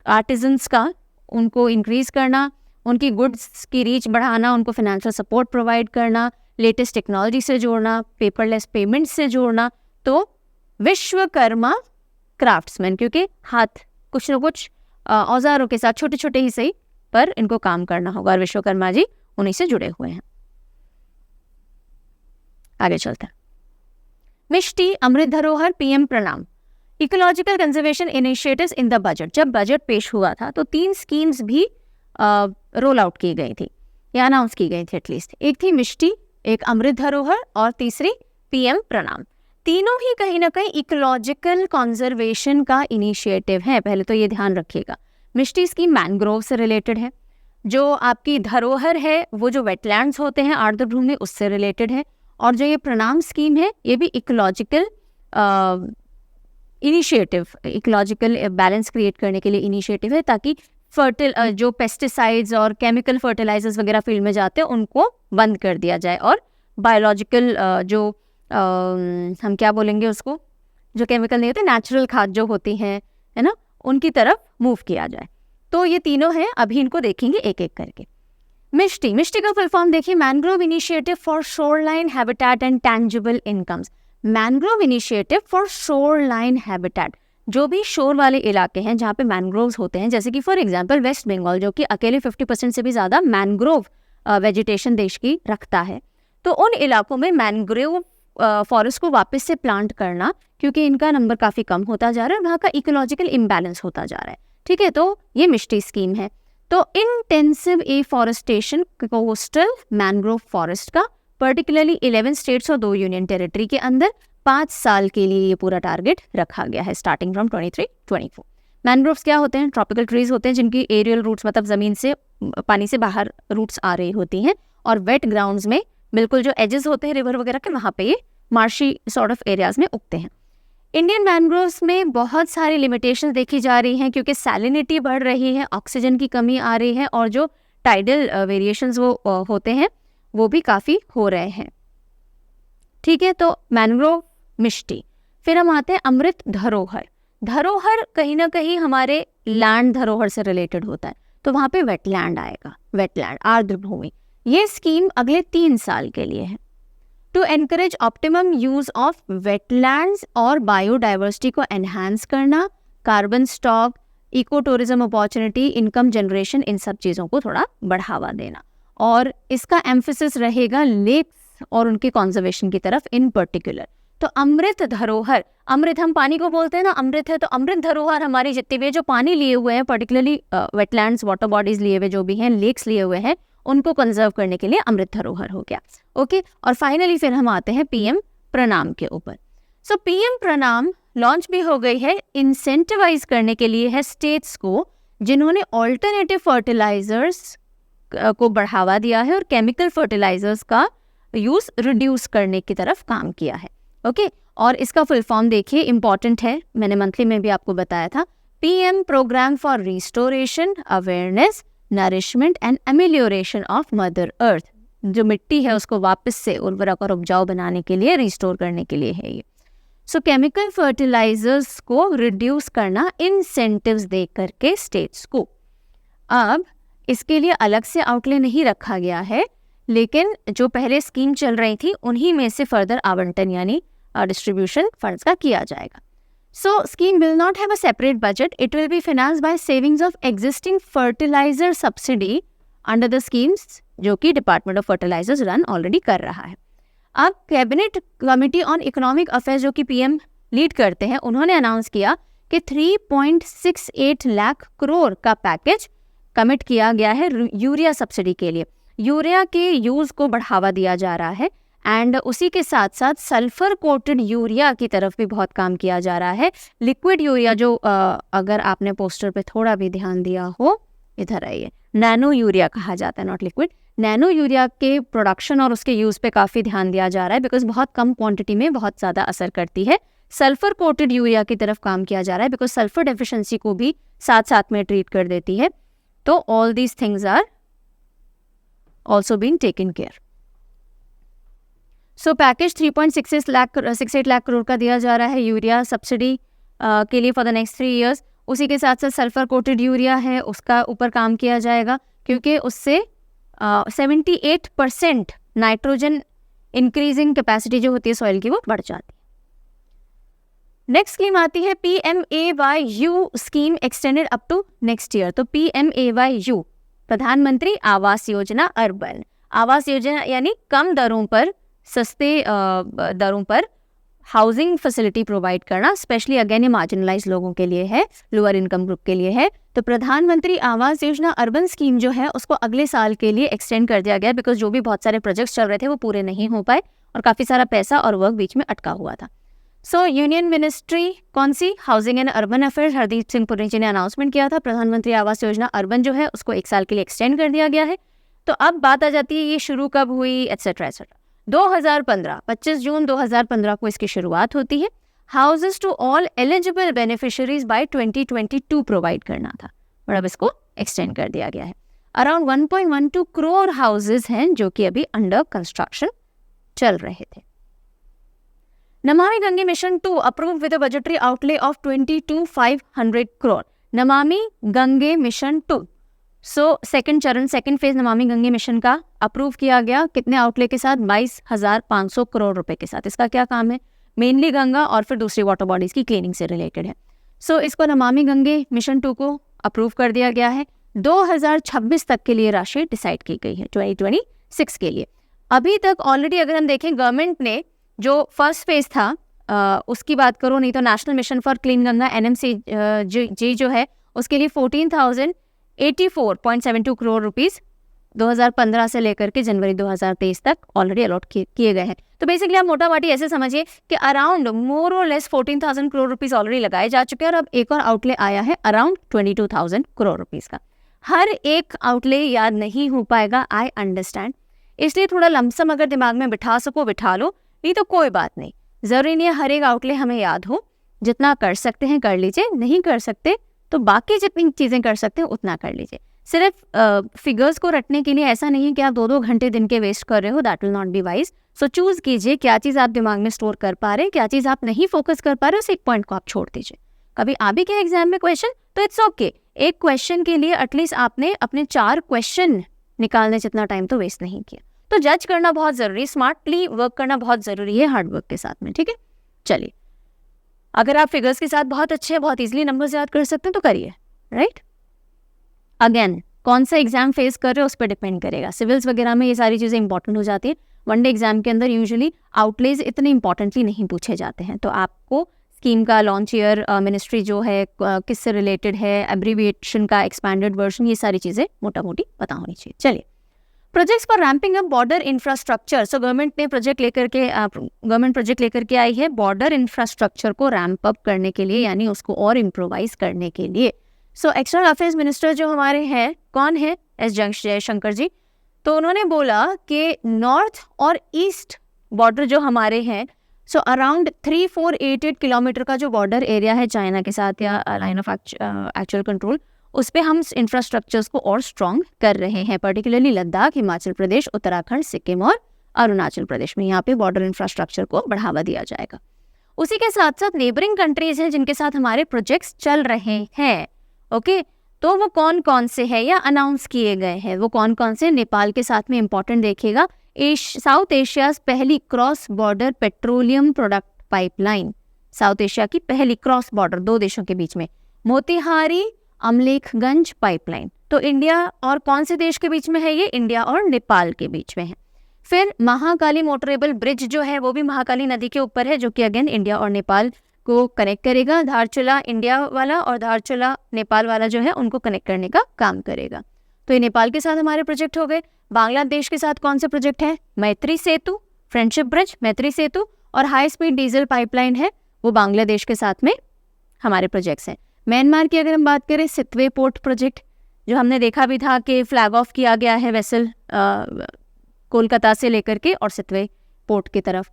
आर्टिजन्स का, उनको इंक्रीज करना, उनकी गुड्स की रीच बढ़ाना, उनको फाइनेंशियल सपोर्ट प्रोवाइड करना, लेटेस्ट टेक्नोलॉजी से जोड़ना, पेपरलेस पेमेंट से जोड़ना। तो विश्वकर्मा क्राफ्ट्समैन, क्योंकि हाथ कुछ न कुछ औजारों के साथ, छोटे छोटे ही सही, पर इनको काम करना होगा और विश्वकर्मा जी उन्हीं से जुड़े हुए हैं। आगे चलते हैं। मिष्टी अमृत धरोहर पीएम प्रणाम, ecological conservation initiatives in the budget. जब बजट पेश हुआ था तो 3 स्कीम्स भी रोल आउट की गई थी या अनाउंस की गई थी एटलीस्ट। एक थी मिष्टी, एक अमृत धरोहर और तीसरी पीएम प्रणाम। तीनों ही कहीं ना कहीं इकोलॉजिकल कंजर्वेशन का इनिशिएटिव है, पहले तो ये ध्यान रखिएगा। मिष्टी स्कीम मैनग्रोव से रिलेटेड है, जो आपकी धरोहर है वो जो वेटलैंड्स होते हैं आर्द्रभूमि, उससे रिलेटेड है, और जो ये प्रणाम स्कीम है ये भी ecological initiative, ecological balance create करने के लिए इनिशिएटिव है, ताकि जो पेस्टिसाइड्स और केमिकल फर्टिलाइजर्स वगैरह फील्ड में जाते हैं उनको बंद कर दिया जाए और बायोलॉजिकल जो हम क्या बोलेंगे उसको, जो केमिकल नहीं होते, नेचुरल खाद जो होती हैं, है ना, उनकी तरफ मूव किया जाए। तो ये तीनों हैं, अभी इनको देखेंगे एक एक करके। मिष्टी का फुल फॉर्म देखिए, mangrove initiative for shoreline habitat and tangible incomes. Mangrove initiative for shoreline habitat, जो भी शोर वाले इलाके हैं जहाँ पे मैनग्रोव्स होते हैं, जैसे कि फॉर एग्जांपल वेस्ट बंगाल, जो कि अकेले 50% से भी ज़्यादा मैनग्रोव वेजिटेशन देश की रखता है, तो उन इलाकों में मैनग्रोव फॉरेस्ट को वापस से प्लांट करना, क्योंकि इनका नंबर काफ़ी कम होता जा रहा है, वहाँ का इकोलॉजिकल इम्बैलेंस होता जा रहा है। ठीक है, तो ये मिष्टी स्कीम है। तो intensive afforestation coastal mangrove forest का पर्टिकुलरली 11 स्टेट्स और 2 यूनियन टेरिटरी के अंदर 5 साल के लिए ये पूरा टारगेट रखा गया है, स्टार्टिंग फ्रॉम 23-24। मैनग्रोव्स क्या होते हैं? ट्रॉपिकल ट्रीज होते हैं जिनकी एरियल रूट्स, मतलब ज़मीन से, पानी से बाहर रूट्स आ रही होती हैं, और वेट ग्राउंड्स में बिल्कुल जो एजेस होते हैं रिवर वगैरह के, वहाँ पे ये मार्शी सॉर्ट ऑफ एरियाज में उगते हैं। इंडियन मैनग्रोव्स में बहुत सारी लिमिटेशंस देखी जा रही हैं क्योंकि सैलिनिटी बढ़ रही है, ऑक्सीजन की कमी आ रही है और जो टाइडल वेरिएशंस वो होते हैं वो भी काफ़ी हो रहे हैं। ठीक है, तो मैनग्रोव मिष्टी। फिर हम आते हैं अमृत धरोहर। धरोहर कहीं ना कहीं हमारे लैंड धरोहर से रिलेटेड होता है, तो वहाँ पे वेटलैंड आएगा, वेटलैंड आर्द्र भूमि। ये स्कीम अगले 3 साल के लिए है to encourage optimum use of wetlands और बायोडाइवर्सिटी को एनहांस करना, carbon stock, eco tourism opportunity, income generation, इन सब चीज़ों को थोड़ा बढ़ावा देना। और इसका एम्फेसिस रहेगा लेक्स और उनके कंजर्वेशन की तरफ इन पर्टिकुलर। तो अमृत धरोहर, अमृत हम पानी को बोलते हैं ना, अमृत है, तो अमृत धरोहर हमारी जितने भी जो पानी लिए हुए हैं, पर्टिकुलरली वेटलैंड्स, वाटर बॉडीज लिए हुए जो भी हैं, लेक्स लिए हुए हैं, उनको कंजर्व करने के लिए अमृत धरोहर हो गया। ओके, और फाइनली फिर हम आते हैं पीएम प्रणाम के ऊपर। सो पीएम प्रणाम लॉन्च भी हो गई है, इंसेंटिवाइज करने के लिए है स्टेट्स को जिन्होंने ऑल्टरनेटिव फर्टिलाइजर्स को बढ़ावा दिया है और केमिकल फर्टिलाइजर्स का यूज रिड्यूस करने की तरफ काम किया है। ओके, और इसका फुल फॉर्म देखिए, इंपॉर्टेंट है, मैंने मंथली में भी आपको बताया था, PM programme for restoration, awareness, nourishment and amelioration of mother earth. जो मिट्टी है उसको वापस से उर्वरक और उपजाऊ बनाने के लिए, रिस्टोर करने के लिए है ये। सो केमिकल फर्टिलाइजर्स को रिड्यूस करना इंसेंटिव्स दे करके स्टेट्स को। अब इसके लिए अलग से आउटले नहीं रखा गया है, लेकिन जो पहले स्कीम चल रही थी उन्हीं में से फर्दर आवंटन यानी डिस्ट्रीब्यूशन फंड्स का किया जाएगा। So scheme will not have a separate budget. It will be financed by savings of existing fertilizer subsidy under the schemes जो कि department of fertilisers run already कर रहा है। अब cabinet committee on economic affairs जो कि PM lead करते हैं, उन्होंने अनाउंस किया कि 3.68 लाख करोड़ का पैकेज कमिट किया गया है यूरिया सब्सिडी के लिए। यूरिया के यूज को बढ़ावा दिया जा रहा है एंड उसी के साथ साथ सल्फर कोटेड यूरिया की तरफ भी बहुत काम किया जा रहा है। लिक्विड यूरिया जो अगर आपने पोस्टर पे थोड़ा भी ध्यान दिया हो, इधर आइए, नैनो यूरिया कहा जाता है, नॉट लिक्विड। नैनो यूरिया के प्रोडक्शन और उसके यूज़ पे काफ़ी ध्यान दिया जा रहा है बिकॉज बहुत कम क्वांटिटी में बहुत ज़्यादा असर करती है। सल्फर कोटेड यूरिया की तरफ काम किया जा रहा है बिकॉज सल्फर डेफिशिएंसी को भी साथ साथ में ट्रीट कर देती है। तो all these things are also being taken care. So package 3.68 lakh crore का दिया जा रहा है यूरिया सब्सिडी के लिए फॉर द नेक्स्ट 3 years। उसी के साथ साथ सल्फर कोटेड यूरिया है, उसका ऊपर काम किया जाएगा क्योंकि उससे 78% नाइट्रोजन इंक्रीजिंग कैपेसिटी जो होती है सॉइल की वो बढ़ जाती है। नेक्स्ट स्कीम आती है PMAYU scheme extended up to next year. तो PMAYU प्रधानमंत्री आवास योजना अर्बन, आवास योजना यानी कम दरों पर, सस्ते दरों पर हाउसिंग फैसिलिटी प्रोवाइड करना, स्पेशली अगेन ये मार्जिनलाइज लोगों के लिए है, लोअर इनकम ग्रुप के लिए है। तो प्रधानमंत्री आवास योजना अर्बन स्कीम जो है उसको अगले साल के लिए एक्सटेंड कर दिया गया बिकॉज जो भी बहुत सारे प्रोजेक्ट्स चल रहे थे वो पूरे नहीं हो पाए और काफ़ी सारा पैसा और वर्क बीच में अटका हुआ था। सो यूनियन मिनिस्ट्री कौन सी, housing and urban affairs, Hardeep Singh Puri ji ने अनाउंसमेंट किया था, प्रधानमंत्री आवास योजना अर्बन जो है उसको 1 साल के लिए एक्सटेंड कर दिया गया है। तो अब बात आ जाती है ये शुरू कब हुई, एट्सेट्रा एट्सेट्रा। 2015 25 जून 2015 को इसकी शुरुआत होती है। Houses to all eligible beneficiaries by 2022 provide करना था और अब इसको एक्सटेंड कर दिया गया है। अराउंड 1.12 करोड़ हाउसेस हैं जो कि अभी अंडर कंस्ट्रक्शन चल रहे थे। Namami Gange mission 2 approve with a budgetary outlay of 22,500 crore. Namami Gange mission 2, so second चरण, second phase Namami Gange mission का अप्रूव किया गया। कितने आउटले के साथ, 22,500 करोड़ रुपए के साथ। इसका क्या काम है, मेनली गंगा और फिर दूसरी वाटर बॉडीज की क्लीनिंग से रिलेटेड है। सो इसको नमामि गंगे मिशन 2 को अप्रूव कर दिया गया है। 2026 तक के लिए राशि डिसाइड की गई है, 2026 के लिए। अभी तक ऑलरेडी अगर हम देखें गवर्नमेंट ने जो फर्स्ट फेज था उसकी बात करो, नहीं तो national mission for clean Ganga NMCG जो है उसके लिए 14,084.72 करोड़ रुपीस 2015 से लेकर के जनवरी 2023 तक ऑलरेडी अलॉट किए गए हैं। तो बेसिकली आप मोटा माटी ऐसे समझिए कि अराउंड मोर और लेस 14,000 करोड़ रुपीस ऑलरेडी लगाए जा चुके हैं और अब एक और आउटले आया है अराउंड 22,000 करोड़ रुपीस का। हर एक आउटले याद नहीं हो पाएगा, आई अंडरस्टैंड, इसलिए थोड़ा लमसम अगर दिमाग में बिठा सको बिठा लो, नहीं तो कोई बात नहीं, ज़रूरी नहीं है हर एक आउटले हमें याद हो। जितना कर सकते हैं कर लीजिए, नहीं कर सकते तो बाकी जितनी चीज़ें कर सकते हैं उतना कर लीजिए। सिर्फ फिगर्स को रटने के लिए ऐसा नहीं है कि आप 2-2 घंटे दिन के वेस्ट कर रहे हो, that will not be wise. So choose कीजिए क्या चीज़ आप दिमाग में स्टोर कर पा रहे हैं, क्या चीज़ आप नहीं फोकस कर पा रहे हो, उस एक पॉइंट को आप छोड़ दीजिए। कभी आ भी गया एग्जाम में क्वेश्चन तो इट्स ओके, एक क्वेश्चन के लिए एटलीस्ट आपने अपने 4 क्वेश्चन निकालने जितना टाइम तो वेस्ट नहीं किया। तो जज करना बहुत ज़रूरी है, स्मार्टली वर्क करना बहुत ज़रूरी है हार्ड वर्क के साथ में, ठीक है। चलिए, अगर आप फिगर्स के साथ बहुत अच्छे हैं, बहुत इजीली नंबर्स याद कर सकते हैं तो करिए, राइट। अगेन कौन सा एग्जाम फेस कर रहे हो उस पर डिपेंड करेगा। सिविल्स वगैरह में ये सारी चीज़ें इंपॉर्टेंट हो जाती है। वनडे एग्जाम के अंदर यूजुअली आउटलेज इतने इंपॉर्टेंटली नहीं पूछे जाते हैं, तो आपको स्कीम का लॉन्च ईयर, मिनिस्ट्री जो है किससे रिलेटेड है, एब्रीविएशन का एक्सपैंडेड वर्जन, ये सारी चीज़ें मोटा मोटी पता होनी चाहिए। चलिए, projects for ramping up border infrastructure. So government project लेकर के आई है बॉर्डर इंफ्रास्ट्रक्चर को रैम्प अप करने के लिए, यानी उसको और इम्प्रोवाइज करने के लिए। सो एक्सटर्नल अफेयर्स मिनिस्टर जो हमारे हैं, कौन है, एस जयशंकर जी। तो उन्होंने बोला कि नॉर्थ और ईस्ट बॉर्डर जो हमारे हैं, सो अराउंड 3488 किलोमीटर का जो बॉर्डर एरिया है चाइना के साथ या लाइन ऑफ एक्चुअल कंट्रोल, उस पर हम इंफ्रास्ट्रक्चर्स को और स्ट्रॉन्ग कर रहे हैं, पर्टिकुलरली लद्दाख, हिमाचल प्रदेश, उत्तराखंड, सिक्किम और अरुणाचल प्रदेश में यहाँ पे बॉर्डर इंफ्रास्ट्रक्चर को बढ़ावा दिया जाएगा। उसी के साथ साथ नेबरिंग कंट्रीज हैं जिनके साथ हमारे प्रोजेक्ट्स चल रहे हैं, ओके। तो वो कौन कौन से हैं या अनाउंस किए गए हैं, वो कौन कौन से, नेपाल के साथ में इंपॉर्टेंट देखिएगा, साउथ एशिया पहली cross border petroleum product pipeline, south Asia की पहली क्रॉस बॉर्डर 2 देशों के बीच में, मोतीहारी अमलेखगंज पाइपलाइन। तो इंडिया और कौन से देश के बीच में है ये, इंडिया और नेपाल के बीच में है। फिर महाकाली मोटरेबल ब्रिज जो है वो भी महाकाली नदी के ऊपर है, जो कि अगेन इंडिया और नेपाल को कनेक्ट करेगा। धारचूला इंडिया वाला और धारचूला नेपाल वाला जो है उनको कनेक्ट करने का काम करेगा। तो ये नेपाल के साथ हमारे प्रोजेक्ट हो गए। बांग्लादेश के साथ कौन से प्रोजेक्ट है, मैत्री सेतु, फ्रेंडशिप ब्रिज, मैत्री सेतु, और हाई स्पीड डीजल पाइपलाइन है, वो बांग्लादेश के साथ में हमारे प्रोजेक्ट्स हैं। म्यांमार की अगर हम बात करें, सितवे पोर्ट प्रोजेक्ट, जो हमने देखा भी था कि फ्लैग ऑफ किया गया है वेसल कोलकाता से लेकर के और सितवे पोर्ट की तरफ,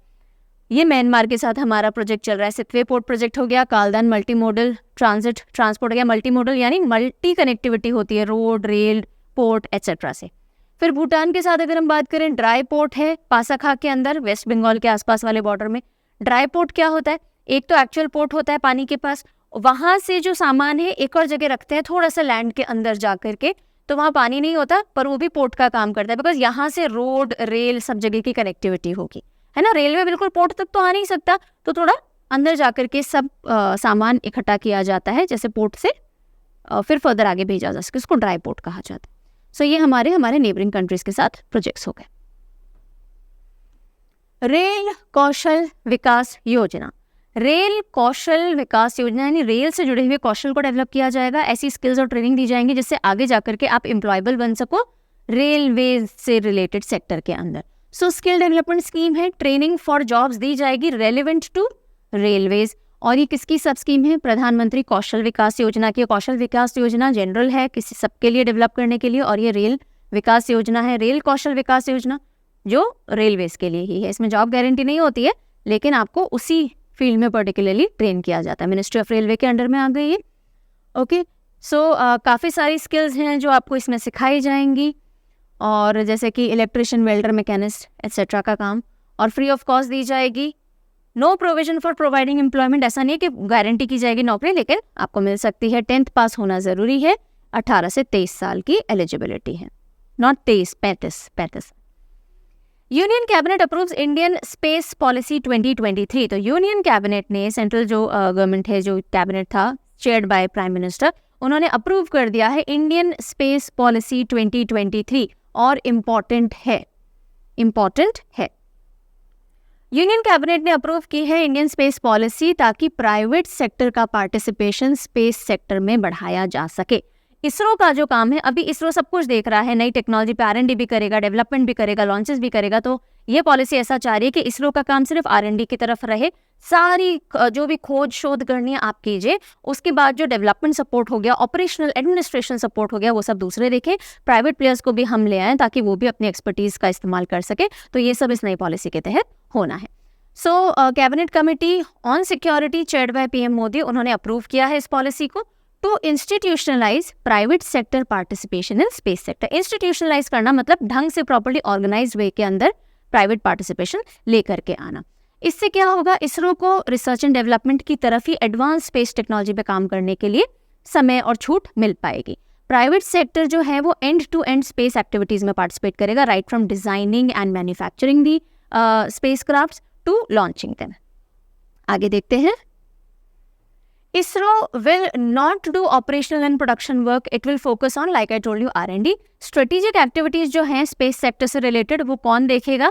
ये म्यांमार के साथ हमारा प्रोजेक्ट चल रहा है। सितवे पोर्ट प्रोजेक्ट हो गया, कालदान मल्टी मोडल ट्रांजिट ट्रांसपोर्ट हो गया, मल्टी मोडल यानी मल्टी कनेक्टिविटी होती है रोड, रेल, पोर्ट एट्सेट्रा से। फिर भूटान के साथ अगर हम बात करें, ड्राई पोर्ट है पासाखा के अंदर, वेस्ट बंगाल के आसपास वाले बॉर्डर में। ड्राई पोर्ट क्या होता है, एक तो एक्चुअल पोर्ट होता है पानी के पास, वहाँ से जो सामान है एक और जगह रखते हैं थोड़ा सा लैंड के अंदर जा करके, तो वहाँ पानी नहीं होता पर वो भी पोर्ट का काम करता है, बिकॉज यहाँ से रोड, रेल सब जगह की कनेक्टिविटी होगी, है ना। रेलवे बिल्कुल पोर्ट तक तो आ नहीं सकता, तो थोड़ा अंदर जा करके सब सामान इकट्ठा किया जाता है, जैसे पोर्ट से फिर फर्दर आगे भेजा जा सके, उसको ड्राई पोर्ट कहा जाता है। सो ये हमारे नेबरिंग कंट्रीज के साथ प्रोजेक्ट्स हो गए। रेल कौशल विकास योजना, रेल कौशल विकास योजना यानी रेल से जुड़े हुए कौशल को डेवलप किया जाएगा, ऐसी स्किल्स और ट्रेनिंग दी जाएंगी जिससे आगे जाकर के आप एम्प्लॉयबल बन सको रेलवे से रिलेटेड सेक्टर के अंदर। सो स्किल डेवलपमेंट स्कीम है, ट्रेनिंग फॉर जॉब्स दी जाएगी रेलेवेंट टू रेलवेज। और ये किसकी सब स्कीम है, प्रधानमंत्री कौशल विकास योजना की। कौशल विकास योजना जनरल है, किसी सबके लिए डेवलप करने के लिए, और ये रेल विकास योजना है, रेल कौशल विकास योजना, जो रेलवेज के लिए ही है। इसमें जॉब गारंटी नहीं होती है, लेकिन आपको उसी फील्ड में पर्टिकुलरली ट्रेन किया जाता है। मिनिस्ट्री ऑफ रेलवे के अंडर में आ गई है, ओके। सो काफ़ी सारी स्किल्स हैं जो आपको इसमें सिखाई जाएंगी, और जैसे कि इलेक्ट्रिशियन, वेल्डर, मैकेनिस्ट एट्सेट्रा का काम, और फ्री ऑफ कॉस्ट दी जाएगी। No provision for providing employment, ऐसा नहीं है कि गारंटी की जाएगी नौकरी, लेकिन आपको मिल सकती है। 10th पास होना ज़रूरी है, 18 से 23 साल की एलिजिबिलिटी है, not 23, 35। Union cabinet approves Indian space policy 2023। तो यूनियन कैबिनेट ने, सेंट्रल जो गवर्नमेंट है, जो कैबिनेट था चेयर्ड बाय प्राइम मिनिस्टर, उन्होंने अप्रूव कर दिया है इंडियन स्पेस पॉलिसी 2023, और इम्पॉर्टेंट है। यूनियन कैबिनेट ने अप्रूव की है इंडियन स्पेस पॉलिसी ताकि प्राइवेट सेक्टर का पार्टिसिपेशन स्पेस सेक्टर में बढ़ाया जा सके। इसरो का जो काम है, अभी इसरो सब कुछ देख रहा है, नई टेक्नोलॉजी पे R&D भी करेगा, डेवलपमेंट भी करेगा, लॉन्चेस भी करेगा। तो ये पॉलिसी ऐसा चाह रही है कि इसरो का काम सिर्फ R&D की तरफ रहे, सारी जो भी खोज शोध करनी है आप कीजिए, उसके बाद जो डेवलपमेंट सपोर्ट हो गया, ऑपरेशनल एडमिनिस्ट्रेशन सपोर्ट हो गया, वो सब दूसरे देखें। प्राइवेट प्लेयर्स को भी हम ले आएँ ताकि वो भी अपनी एक्सपर्टीज का इस्तेमाल कर सके। तो ये सब इस नई पॉलिसी के तहत होना है। So cabinet committee on security chaired by PM Modi, उन्होंने अप्रूव किया है इस पॉलिसी को to institutionalise private sector participation in space sector. Institutionalise करना मतलब ढंग से प्रॉपर्ली ऑर्गेनाइज्ड वे के अंदर प्राइवेट पार्टिसिपेशन लेकर के आना। इससे क्या होगा, इसरो को रिसर्च एंड डेवलपमेंट की तरफ ही एडवांस स्पेस टेक्नोलॉजी पे काम करने के लिए समय और छूट मिल पाएगी। प्राइवेट सेक्टर जो है वो end to end space activities में पार्टिसिपेट करेगा, right from designing and manufacturing the spacecrafts to launching them. आगे देखते हैं। ISRO will not do operational and production work. It will focus on, like I told you, R&D. Strategic activities जो हैं space sector से related, वो कौन देखेगा?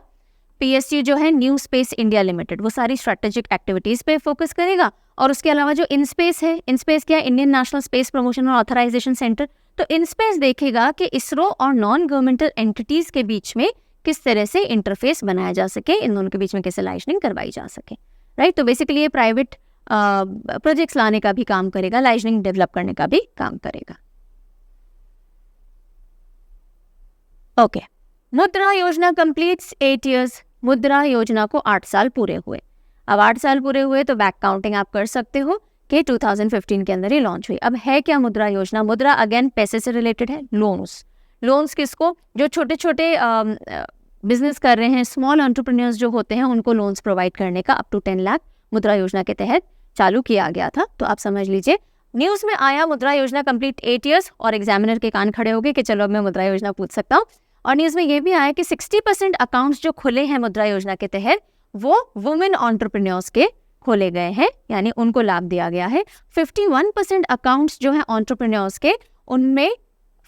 PSU जो है न्यू स्पेस इंडिया लिमिटेड, वो सारी स्ट्रेटेजिक एक्टिविटीज पे फोकस करेगा। और उसके अलावा जो इनस्पेस है, इनस्पेस क्या है? इंडियन नेशनल स्पेस प्रमोशन और ऑथराइजेशन सेंटर। तो इनस्पेस देखेगा कि इसरो और नॉन गवर्नमेंटल एंटिटीज के बीच में किस तरह से इंटरफेस बनाया जा सके, इन दोनों के बीच में कैसे लाइजनिंग करवाई जा सके, राइट। तो बेसिकली ये प्राइवेट प्रोजेक्ट्स लाने का भी काम करेगा, लाइजनिंग डेवलप करने का भी काम करेगा। ओके, मुद्रा योजना कंप्लीट्स 8 years। मुद्रा योजना को 8 साल पूरे हुए। अब 8 साल पूरे हुए तो बैक काउंटिंग आप कर सकते हो कि 2015 के अंदर ही लॉन्च हुई। अब है क्या मुद्रा योजना? मुद्रा अगेन पैसे से रिलेटेड है, लोन्स किसको? जो छोटे छोटे बिजनेस कर रहे हैं, स्मॉल एंटरप्रेन्योर्स जो होते हैं, उनको लोन्स प्रोवाइड करने का अप टू 10 लाख मुद्रा योजना के तहत चालू किया गया था। तो आप समझ लीजिए, न्यूज में आया मुद्रा योजना कंप्लीट 8 years और एग्जामिनर के कान खड़े हो गए कि चलो अब मैं मुद्रा योजना पूछ सकता हूँ। और न्यूज में ये भी आया कि 60% अकाउंट्स जो खुले हैं मुद्रा योजना के तहत वो वुमेन एंटरप्रेन्योर्स के खोले गए हैं, यानी उनको लाभ दिया गया है। 51% अकाउंट्स जो हैं एंटरप्रेन्योर्स के, उनमें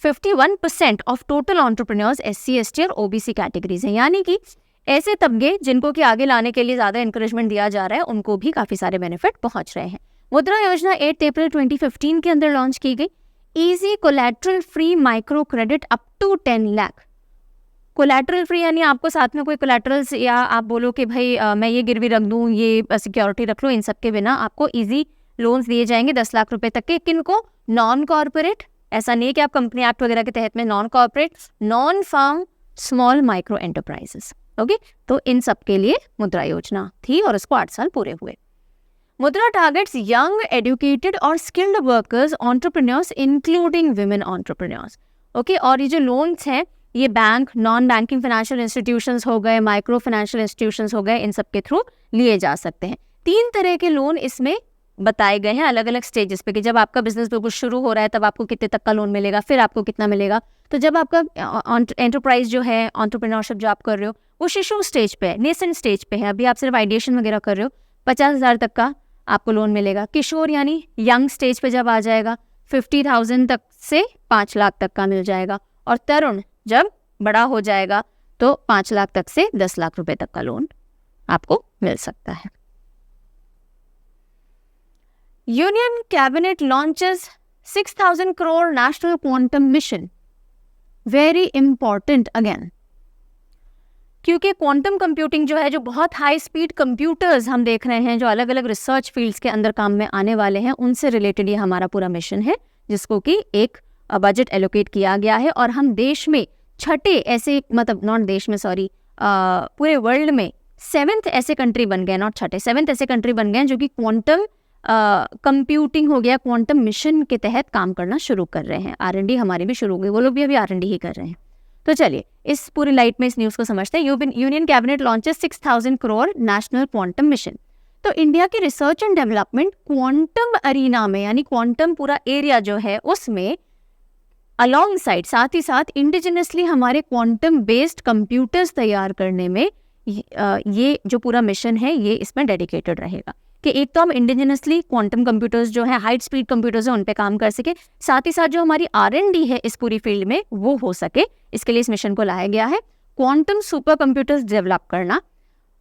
51% of total entrepreneurs SC ST और OBC कैटेगरीज हैं, यानी कि ऐसे तबके जिनको कि आगे लाने के लिए ज्यादा इंकरेजमेंट दिया जा रहा है, उनको भी काफी सारे बेनिफिट पहुंच रहे हैं। मुद्रा योजना 8 अप्रैल 2015 के अंदर लॉन्च की गई। Easy collateral free micro credit up to 10 lakh. Collateral free यानी आपको साथ में कोई कोलैटरल्स या आप बोलो कि भाई मैं ये गिरवी रख दूं, ये सिक्योरिटी रख लो, इन सब के बिना आपको इजी लोन्स दिए जाएंगे 10 लाख रुपए तक के। किनको? नॉन कॉर्पोरेट, ऐसा नहीं कि आप कंपनी एक्ट वगैरह के तहत में, non corporate, non farm, small micro enterprises. Okay, तो इन सब के लिए मुद्रा योजना थी और इसको 8 साल पूरे हुए। मुद्रा टारगेट्स यंग, एजुकेटेड और skilled workers, entrepreneurs including women entrepreneurs. Okay, और ये जो लोन्स हैं ये bank, non banking financial institutions हो गए, माइक्रो फाइनेंशियल इंस्टीट्यूशंस हो गए, इन सब के थ्रू लिए जा सकते हैं। 3 तरह के लोन इसमें बताए गए हैं अलग अलग स्टेजेस पे, कि जब आपका बिजनेस बिल्कुल शुरू हो रहा है तब आपको कितने तक का लोन मिलेगा, फिर आपको कितना मिलेगा। तो जब आपका एंटरप्राइज जो है, एंटरप्रेन्योरशिप जो आप कर रहे हो, वो शिशु स्टेज पे है, नेसेंट स्टेज पे है, अभी आप सिर्फ आइडिएशन वगैरह कर रहे हो, 50,000 तक का आपको लोन मिलेगा। किशोर यानी यंग स्टेज पे जब आ जाएगा, 50,000 तक से 5 लाख तक का मिल जाएगा। और तरुण जब बड़ा हो जाएगा तो 5 लाख तक से 10 लाख रुपए तक का लोन आपको मिल सकता है। Union cabinet launches 6,000 crore national quantum mission. Very important again, क्योंकि क्वांटम कंप्यूटिंग जो है, जो बहुत हाई स्पीड कंप्यूटर्स हम देख रहे हैं जो अलग अलग रिसर्च फील्ड्स के अंदर काम में आने वाले हैं, उनसे रिलेटेड ये हमारा पूरा मिशन है, जिसको कि एक बजट एलोकेट किया गया है। और हम देश में छठे ऐसे, मतलब नॉट देश में, सॉरी, पूरे वर्ल्ड में 7th ऐसे कंट्री बन गए, नॉट छठे, 7th ऐसे कंट्री बन गए जो कि क्वांटम कंप्यूटिंग हो गया, क्वांटम मिशन के तहत काम करना शुरू कर रहे हैं। R&D हमारी भी शुरू हो गई, वो लोग भी अभी R&D ही कर रहे हैं। तो चलिए इस पूरी लाइट में इस न्यूज़ को समझते हैं। Union cabinet launches 6,000 crore national quantum mission. तो इंडिया की research and development quantum arena में, यानी क्वांटम पूरा एरिया जो है उसमें अलॉन्ग साइड, साथ ही साथ इंडिजिनसली हमारे क्वांटम बेस्ड कंप्यूटर्स तैयार करने में ये जो पूरा मिशन है ये इसमें डेडिकेटेड रहेगा। कि एक तो हम इंडिजिनसली क्वांटम कंप्यूटर्स जो है, हाई स्पीड कंप्यूटर्स है, उन पे काम कर सके, साथ ही साथ जो हमारी R&D है इस पूरी फील्ड में वो हो सके, इसके लिए इस मिशन को लाया गया है। क्वांटम सुपर कंप्यूटर्स डेवलप करना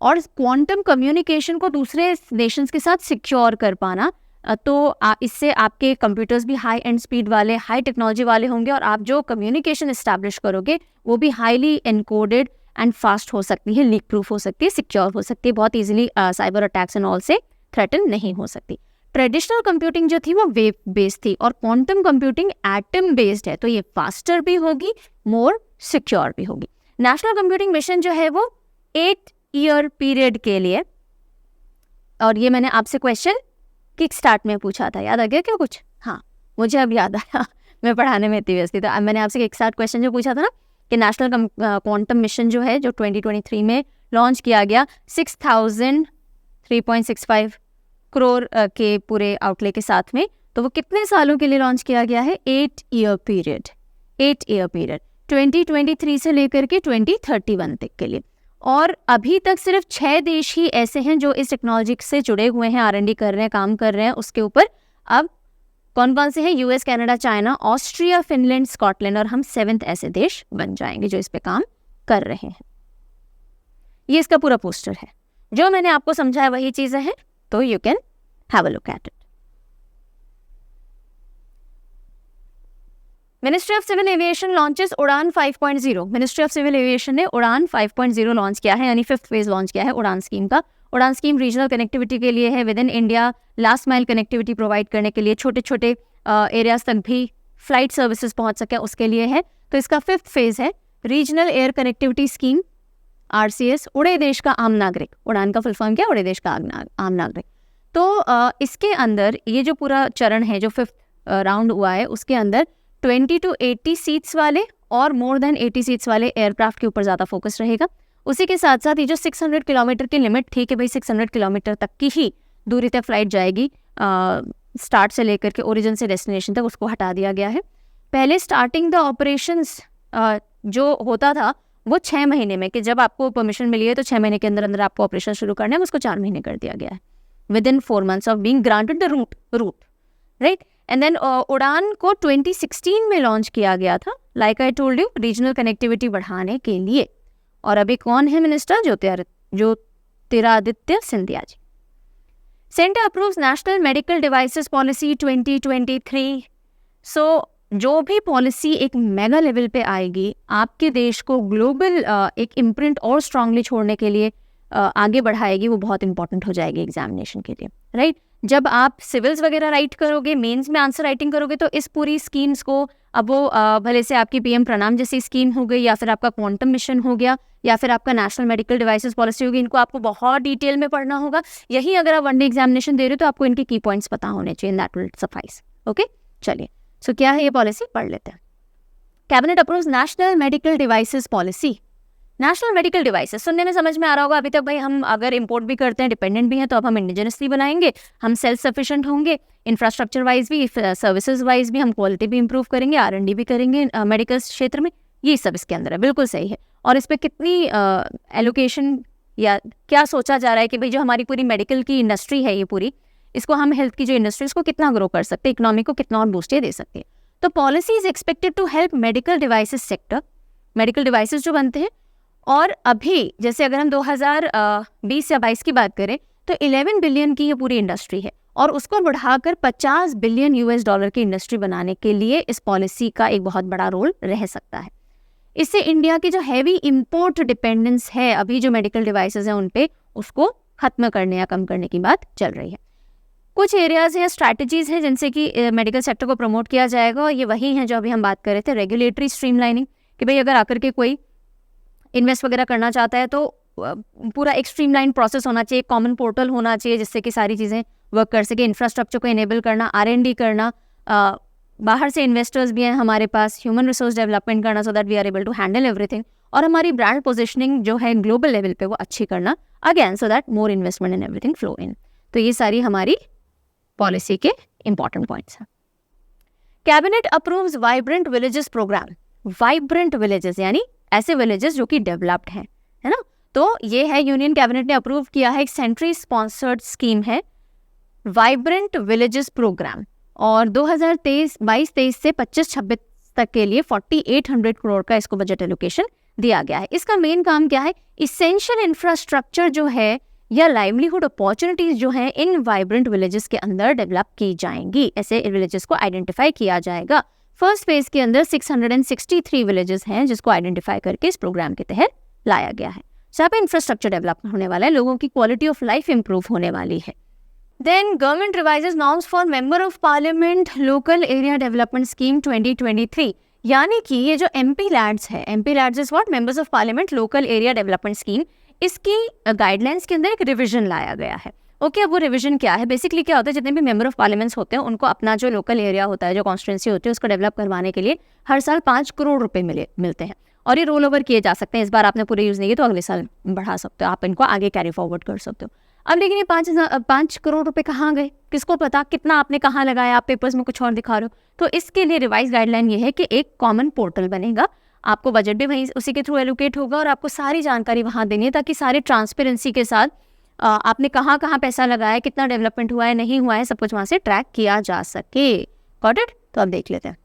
और क्वांटम कम्युनिकेशन को दूसरे नेशंस के साथ सिक्योर कर पाना। तो इससे आपके कंप्यूटर्स भी हाई एंड स्पीड वाले, हाई टेक्नोलॉजी वाले होंगे, और आप जो कम्युनिकेशन इस्टेब्लिश करोगे वो भी हाईली एनकोडेड एंड फास्ट हो सकती है, लीक प्रूफ हो सकती है, सिक्योर हो सकती है, बहुत easily cyber attacks and all से थ्रेटन नहीं हो सकती। ट्रेडिशनल कंप्यूटिंग जो थी वो वेव बेस्ड थी और क्वांटम कंप्यूटिंग एटम बेस्ड है, तो ये फास्टर भी होगी, मोर सिक्योर भी होगी। नेशनल कंप्यूटिंग मिशन जो है वो 8 year पीरियड के लिए और ये मैंने आपसे क्वेश्चन किक स्टार्ट में पूछा था, याद आ गया क्या कुछ? हाँ, मुझे अब याद आया, मैं पढ़ाने में इतनी व्यस्त थी। तो अब मैंने आपसे किक स्टार्ट क्वेश्चन जो पूछा था ना कि नेशनल क्वांटम मिशन जो है जो 2023 में लॉन्च किया गया 6,003.65 करोड़ के पूरे आउटले के साथ में, तो वो कितने सालों के लिए लॉन्च किया गया है? 8 ईयर पीरियड, 2023 से लेकर के 2031 तक के लिए। और अभी तक सिर्फ 6 देश ही ऐसे हैं जो इस टेक्नोलॉजी से जुड़े हुए हैं, R&D कर रहे हैं, काम कर रहे हैं उसके ऊपर। अब कौन कौन से हैं? US, Canada, China, Austria, Finland, Scotland, और हम 7th ऐसे देश बन जाएंगे जो इस पे काम कर रहे हैं। ये इसका पूरा पोस्टर है, जो मैंने आपको समझाया वही चीजें हैं, तो you can have a look at it. Ministry of civil aviation launches Udan 5.0। Ministry of civil aviation ने उड़ान 5.0 लॉन्च किया है, यानी 5th फेज लॉन्च किया है उड़ान स्कीम का। उड़ान स्कीम रीजनल कनेक्टिविटी के लिए है, with in India last mile connectivity provide करने के लिए, छोटे छोटे एरियाज तक भी फ्लाइट सर्विसेज पहुंच सके उसके लिए है। तो इसका 5th फेज है regional air connectivity scheme, RCS, उड़े देश का आम नागरिक। उड़ान का फुल फॉर्म क्या? उड़े देश का आम नागरिक। तो इसके अंदर ये जो पूरा चरण है, जो 5th राउंड हुआ है, उसके अंदर 20 to 80 सीट्स वाले और मोर देन 80 सीट्स वाले एयरक्राफ्ट के ऊपर ज़्यादा फोकस रहेगा। उसी के साथ साथ ये जो 600 किलोमीटर की लिमिट थी कि भाई 600 किलोमीटर तक की ही दूरी तक फ्लाइट जाएगी स्टार्ट से लेकर के ओरिजिन से डेस्टिनेशन तक, उसको हटा दिया गया है। पहले स्टार्टिंग द ऑपरेशंस जो होता था वो 6 महीने में, कि जब आपको परमिशन मिली है तो 6 महीने के अंदर अंदर आपको ऑपरेशन शुरू करना है, उसको 4 महीने कर दिया गया है, within 4 months of being granted the route, right. And then UDAN को 2016 में लॉन्च किया गया था, like I told you, regional connectivity बढ़ाने के लिए। और अभी कौन है minister? Jyotiraditya Scindia ji. Centre approves national medical devices policy 2023। So जो भी पॉलिसी एक मेगा लेवल पे आएगी, आपके देश को ग्लोबल एक इम्प्रिंट और स्ट्रांगली छोड़ने के लिए आगे बढ़ाएगी, वो बहुत इंपॉर्टेंट हो जाएगी एग्जामिनेशन के लिए, राइट। जब आप सिविल्स वगैरह राइट करोगे, मेंस में आंसर राइटिंग करोगे, तो इस पूरी स्कीम्स को, अब वो भले से आपकी PM प्रणाम जैसी स्कीम हो गई, या फिर आपका क्वांटम मिशन हो गया, या फिर आपका नेशनल मेडिकल डिवाइसेस पॉलिसी होगी, इनको आपको बहुत डिटेल में पढ़ना होगा। यही अगर आप वनडे एग्जामिनेशन दे रहे हो तो आपको इनके की पॉइंट्स पता होने चाहिए, दैट विल सफाइस। ओके, चलिए, सो क्या है ये पॉलिसी, पढ़ लेते हैं। Cabinet approves national medical devices policy. National medical devices सुनने में समझ में आ रहा होगा, अभी तक भाई हम अगर इंपोर्ट भी करते हैं, डिपेंडेंट भी हैं, तो अब हम इंडिजिनसली बनाएंगे, हम सेल्फ सफिशिएंट होंगे, इंफ्रास्ट्रक्चर वाइज भी, सर्विसेज वाइज भी, हम क्वालिटी भी इंप्रूव करेंगे, R&D भी करेंगे मेडिकल क्षेत्र में। ये सब इसके अंदर है, बिल्कुल सही है। और इस पर कितनी एलोकेशन या क्या सोचा जा रहा है कि भाई जो हमारी पूरी मेडिकल की इंडस्ट्री है, ये पूरी, इसको हम हेल्थ की जो इंडस्ट्री, इसको कितना ग्रो कर सकते हैं, इकोनॉमी को कितना और बूस्ट दे सकते हैं। तो policy is expected to help medical devices sector, medical devices जो बनते हैं। और अभी जैसे अगर हम 2020 या 22 की बात करें तो 11 बिलियन की ये पूरी इंडस्ट्री है, और उसको बढ़ाकर 50 बिलियन US$ की इंडस्ट्री बनाने के लिए इस पॉलिसी का एक बहुत बड़ा रोल रह सकता है। इससे इंडिया की जो हैवी इंपोर्ट डिपेंडेंस है अभी जो मेडिकल डिवाइसेस हैं उन पे, उसको खत्म करने या कम करने की बात चल रही है। कुछ एरियाज या स्ट्रैटेजीज हैं जिनसे कि मेडिकल सेक्टर को प्रमोट किया जाएगा, और ये वही हैं जो अभी हम बात कर रहे थे, रेगुलेटरी स्ट्रीमलाइनिंग, कि भाई अगर आकर के कोई इन्वेस्ट वगैरह करना चाहता है तो पूरा एक स्ट्रीमलाइन प्रोसेस होना चाहिए, कॉमन पोर्टल होना चाहिए जिससे कि सारी चीज़ें वर्क कर सके, इंफ्रास्ट्रक्चर को इनेबल करना, R&D करना, बाहर से इन्वेस्टर्स भी हैं हमारे पास, ह्यूमन रिसोर्स डेवलपमेंट करना, so that we are able to handle everything, और हमारी ब्रांड पोजिशनिंग जो है ग्लोबल लेवल पे वो अच्छी करना, again so that more investment and everything flow in. तो ये सारी हमारी पॉलिसी के इंपॉर्टेंट पॉइंट्स हैं। Cabinet approves vibrant villages programme. Vibrant villages यानी ऐसे विलेजेस जो कि डेवलप्ड हैं, है ना। तो ये है, यूनियन कैबिनेट ने अप्रूव किया है, एक सेंट्री स्पॉन्सर्ड स्कीम है वाइब्रेंट विलेजेस प्रोग्राम, और 2022-23 से 25-26 तक के लिए 4800 करोड़ का इसको बजट एलोकेशन दिया गया है। इसका मेन काम क्या है? इसेंशियल इंफ्रास्ट्रक्चर जो है या लाइवलीहुड अपॉर्चुनिटीज जो हैं इन वाइब्रेंट विलेजेस के अंदर डेवलप की जाएंगी, ऐसे विलेजेस को आइडेंटिफाई किया जाएगा। फर्स्ट फेज के अंदर 663 विलेजेस हैं जिसको आइडेंटिफाई करके इस प्रोग्राम के तहत लाया गया है। यहाँ पे इंफ्रास्ट्रक्चर डेवलप होने वाला है, लोगों की क्वालिटी ऑफ लाइफ इंप्रूव होने वाली है। Then government revises norms for member of parliament local area development scheme 2023, यानी कि ये जो MP लैड्स है, MP LADS is what, members of parliament local area development scheme, इसकी गाइडलाइंस के अंदर एक रिविजन लाया गया है। ओके, अब वो रिविजन क्या है? बेसिकली क्या होता है, जितने भी मेंबर ऑफ पार्लियामेंट्स होते हैं उनको अपना जो लोकल एरिया होता है, जो कॉन्स्टिट्यूंसी होती है, उसको डेवलप करवाने के लिए हर साल 5 करोड़ रुपए मिलते हैं और ये रोल ओवर किए जा सकते हैं। इस बार आपने पूरे यूज़ नहीं किए तो अगले साल बढ़ा सकते हो, आप इनको आगे कैरी फॉरवर्ड कर सकते हो। अब लेकिन ये 5 करोड़ रुपए कहाँ गए, किसको पता, कितना आपने कहाँ लगाया, आप पेपर्स में कुछ और दिखा रहे हो। तो इसके लिए रिवाइज गाइडलाइन ये है कि एक कॉमन पोर्टल बनेगा, आपको बजट भी वहीं उसी के थ्रू एलोकेट होगा और आपको सारी जानकारी वहाँ देनी है, ताकि सारे ट्रांसपेरेंसी के साथ आपने कहाँ कहाँ पैसा लगाया, कितना डेवलपमेंट हुआ है, नहीं हुआ है, सब कुछ वहाँ से ट्रैक किया जा सके। Got it? तो अब देख लेते हैं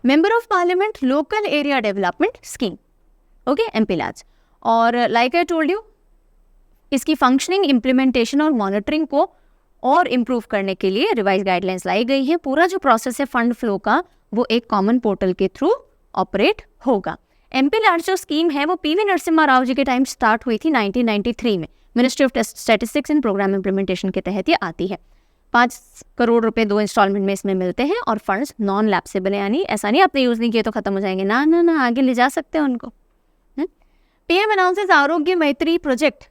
member of parliament local area development scheme, okay, MPLADS। और लाइक आई टोल्ड यू, इसकी फंक्शनिंग, इम्प्लीमेंटेशन और मॉनिटरिंग को और इम्प्रूव करने के लिए रिवाइज गाइडलाइंस लाई गई है। पूरा जो प्रोसेस है फंड फ्लो का, वो एक कॉमन पोर्टल के थ्रू ऑपरेट होगा। MPLADS जो स्कीम है वो PV नरसिम्हा राव जी के टाइम स्टार्ट हुई थी 1993 में। Ministry of statistics and programme implementation के तहत ये आती है। 5 करोड़ रुपए 2 इंस्टॉलमेंट में इसमें मिलते हैं और फंड्स नॉन लैप्सेबल है, यानी ऐसा नहीं आपने यूज़ नहीं किए तो खत्म हो जाएंगे, ना ना ना, आगे ले जा सकते हैं उनको। PM announces Arogya Maitri project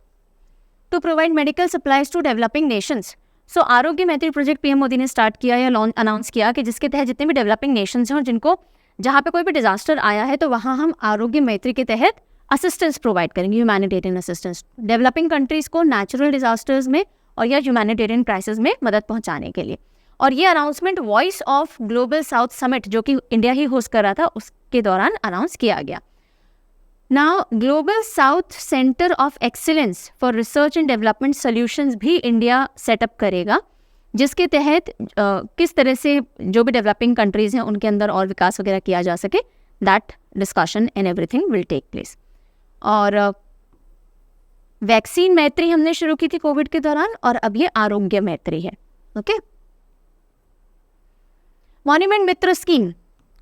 to provide medical supplies to developing nations. So Arogya Maitri project PM Modi ने स्टार्ट किया या अनाउंस किया कि जिसके तहत जितने भी डेवलपिंग नेशंस हैं और जिनको जहाँ पे कोई भी डिजास्टर आया है तो वहाँ हम आरोग्य मैत्री के तहत असिस्टेंस प्रोवाइड करेंगे, ह्यूमैनिटेरियन असिस्टेंस डेवलपिंग कंट्रीज को नेचुरल डिजास्टर्स में और या ह्यूमैनिटेरियन क्राइसिस में मदद पहुंचाने के लिए। और ये announcement voice of global south summit, जो कि इंडिया ही होस्ट कर रहा था, उसके दौरान अनाउंस किया गया। Now global south centre of excellence for research and development solutions भी इंडिया सेटअप करेगा, जिसके तहत किस तरह से जो भी डेवलपिंग कंट्रीज हैं उनके अंदर और विकास वगैरह किया जा सके, that discussion and everything will take place. और वैक्सीन मैत्री हमने शुरू की थी कोविड के दौरान और अब ये आरोग्य मैत्री है। ओके, मॉन्यूमेंट मित्र स्कीम,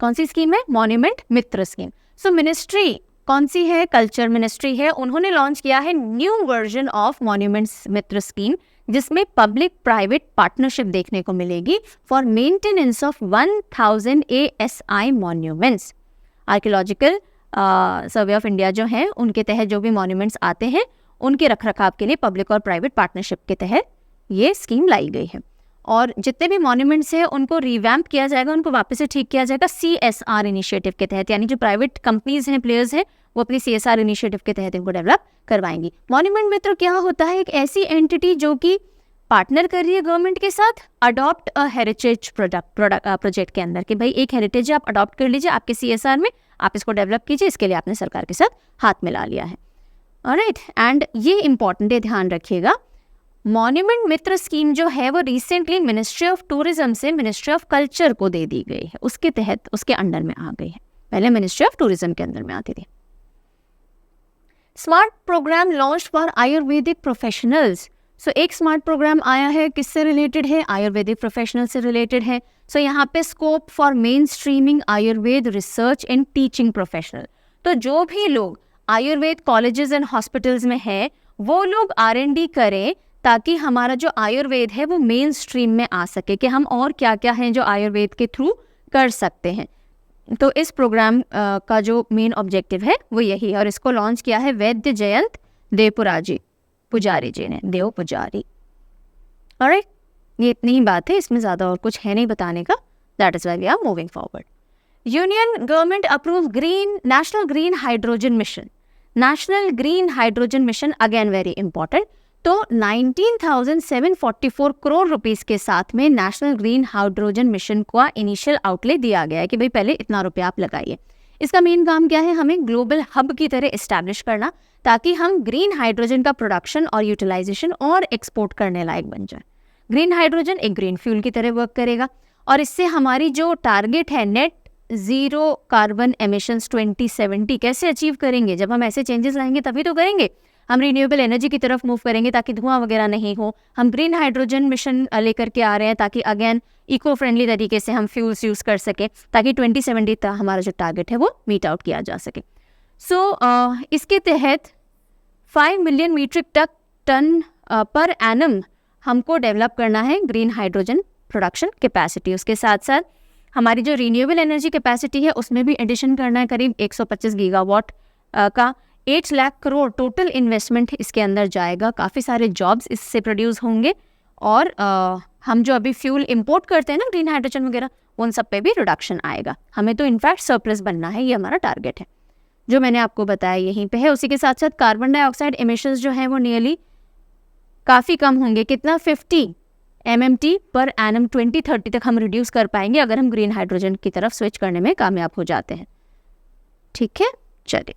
कौन सी स्कीम है? मॉन्यूमेंट मित्र स्कीम। सो मिनिस्ट्री कौन सी है? कल्चर मिनिस्ट्री है। उन्होंने लॉन्च किया है new version of monuments Mitra scheme, जिसमें पब्लिक प्राइवेट पार्टनरशिप देखने को मिलेगी for maintenance of 1000 ASI monuments. Archaeological survey of India जो है उनके तहत जो भी मॉन्यूमेंट्स आते हैं उनके रखरखाव के लिए पब्लिक और प्राइवेट पार्टनरशिप के तहत ये स्कीम लाई गई है। और जितने भी मॉन्यूमेंट्स हैं उनको रिवैम्प किया जाएगा, उनको वापस से ठीक किया जाएगा CSR इनिशिएटिव के तहत, यानी जो प्राइवेट कंपनीज हैं, प्लेयर्स हैं, वो अपनी CSR इनिशिएटिव के तहत इनको डेवलप करवाएंगी। मॉन्यूमेंट मित्र क्या होता है? एक ऐसी एंटिटी जो कि पार्टनर कर रही है गवर्नमेंट के साथ अडॉप्ट अ हेरिटेज प्रोजेक्ट के अंदर, कि भाई एक हेरिटेज आप अडॉप्ट कर लीजिए आपके CSR में, आप इसको डेवलप कीजिए, इसके लिए आपने सरकार के साथ हाथ मिला लिया है। ऑलराइट, एंड ये इंपॉर्टेंट है, ध्यान रखिएगा। मॉन्यूमेंट मित्र स्कीम जो है वो रिसेंटली मिनिस्ट्री ऑफ टूरिज्म से मिनिस्ट्री ऑफ कल्चर को दे दी गई है, उसके तहत उसके अंडर में आ गई है, पहले मिनिस्ट्री ऑफ टूरिज्म के अंदर में आती थी। Smart programme launch for ayurvedic professionals. So एक स्मार्ट प्रोग्राम आया है, किससे रिलेटेड है? आयुर्वेदिक प्रोफेशनल से रिलेटेड है। सो यहाँ पे scope for main streaming Ayurveda research and teaching professional. तो जो भी लोग आयुर्वेद कॉलेजेस एंड हॉस्पिटल्स में है वो लोग R&D करें, ताकि हमारा जो आयुर्वेद है वो मेन स्ट्रीम में आ सके, कि हम और क्या क्या हैं जो आयुर्वेद के थ्रू कर सकते हैं। तो इस प्रोग्राम का जो मेन ऑब्जेक्टिव है वो यही है, और इसको लॉन्च किया है वैद्य जयंत पुजारी जी ने, देव पुजारी। ऑलराइट, ये इतनी ही बात है, इसमें ज़्यादा और कुछ है नहीं बताने का। That is why we are moving forward. Union government approve national green hydrogen mission. National green hydrogen mission again very important. तो 19,744 करोड़ रुपीस के साथ में नेशनल ग्रीन हाइड्रोजन मिशन का इनिशियल आउटले दिया गया है कि भाई पहले इतना रुपया आप लगाइए। इसका मेन काम क्या है? हमें ग्लोबल हब की तरह इस्टेब्लिश करना, ताकि हम ग्रीन हाइड्रोजन का प्रोडक्शन और यूटिलाइजेशन और एक्सपोर्ट करने लायक बन जाए। ग्रीन हाइड्रोजन एक ग्रीन फ्यूल की तरह वर्क करेगा, और इससे हमारी जो टारगेट है नेट ज़ीरो कार्बन एमिशंस 2070 कैसे अचीव करेंगे? जब हम ऐसे चेंजेस लाएंगे तभी तो करेंगे। हम रिन्यूएबल एनर्जी की तरफ मूव करेंगे ताकि धुआं वगैरह नहीं हो। हम ग्रीन हाइड्रोजन मिशन लेकर के आ रहे हैं ताकि अगेन इको फ्रेंडली तरीके से हम फ्यूल्स यूज़ कर सकें, ताकि 2070 तक हमारा जो टारगेट है वो मीट आउट किया जा सके। सो इसके तहत 5 million metric tonne per annum हमको डेवलप करना है ग्रीन हाइड्रोजन प्रोडक्शन कैपेसिटी। उसके साथ साथ हमारी जो रिन्यूएबल एनर्जी कैपेसिटी है उसमें भी एडिशन करना है, करीब 125 गीगावाट का। 8 लाख करोड़ टोटल इन्वेस्टमेंट इसके अंदर जाएगा, काफ़ी सारे जॉब्स इससे प्रोड्यूस होंगे और हम जो अभी फ्यूल इंपोर्ट करते हैं ना ग्रीन हाइड्रोजन वगैरह, उन सब पे भी रिडक्शन आएगा। हमें तो इनफैक्ट सरप्लस बनना है, ये हमारा टारगेट है जो मैंने आपको बताया यहीं पे है। उसी के साथ साथ कार्बन डाइऑक्साइड एमिशंस जो हैं वो नियरली काफ़ी कम होंगे, कितना 50 MMT पर एनम 2030 तक हम रिड्यूस कर पाएंगे अगर हम ग्रीन हाइड्रोजन की तरफ स्विच करने में कामयाब हो जाते हैं। ठीक है, चलिए।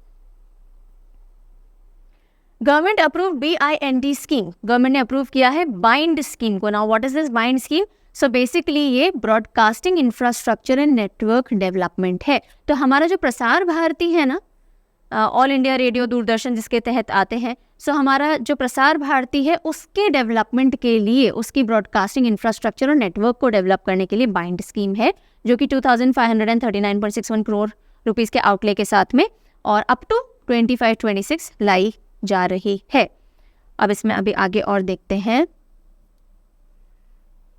Government approve BIND scheme, government ने अप्रूव किया है बाइंड स्कीम को। Now what is this BIND scheme? So basically ये broadcasting infrastructure and network development है। तो हमारा जो प्रसार भारती है ना, ऑल इंडिया रेडियो, दूरदर्शन जिसके तहत आते हैं, सो हमारा जो प्रसार भारती है उसके डेवलपमेंट के लिए, उसकी ब्रॉडकास्टिंग इंफ्रास्ट्रक्चर और नेटवर्क को डेवलप करने के लिए बाइंड स्कीम है, जो कि 2539.61 करोड़ रुपीज़ के आउटले के साथ में और अप टू 25-26 लाई जा रही है। अब इसमें अभी आगे और देखते हैं।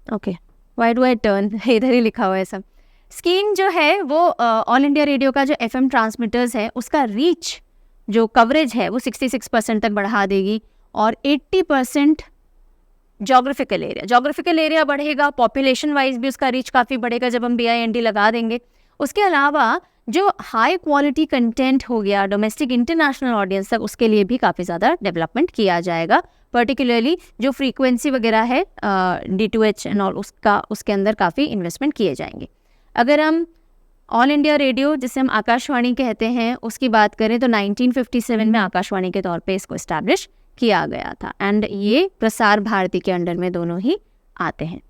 Okay, why do I turn, इधर ही लिखा हुआ है सब। स्कीम जो है वो ऑल इंडिया रेडियो का जो FM ट्रांसमीटर्स है उसका रीच, जो कवरेज है वो 66% तक बढ़ा देगी और 80% जोग्राफिकल एरिया बढ़ेगा, पॉपुलेशन वाइज भी उसका रीच काफ़ी बढ़ेगा जब हम BIND लगा देंगे। उसके अलावा जो हाई क्वालिटी कंटेंट हो गया डोमेस्टिक इंटरनेशनल ऑडियंस तक, उसके लिए भी काफ़ी ज़्यादा डेवलपमेंट किया जाएगा। पर्टिकुलरली जो फ्रीक्वेंसी वगैरह है D2H एंड ऑल, उसके अंदर काफ़ी इन्वेस्टमेंट किए जाएंगे। अगर हम ऑल इंडिया रेडियो, जिसे हम आकाशवाणी कहते हैं, उसकी बात करें तो 1957 में आकाशवाणी के तौर पे इसको इस्टेब्लिश किया गया था एंड ये प्रसार भारती के अंडर में दोनों ही आते हैं,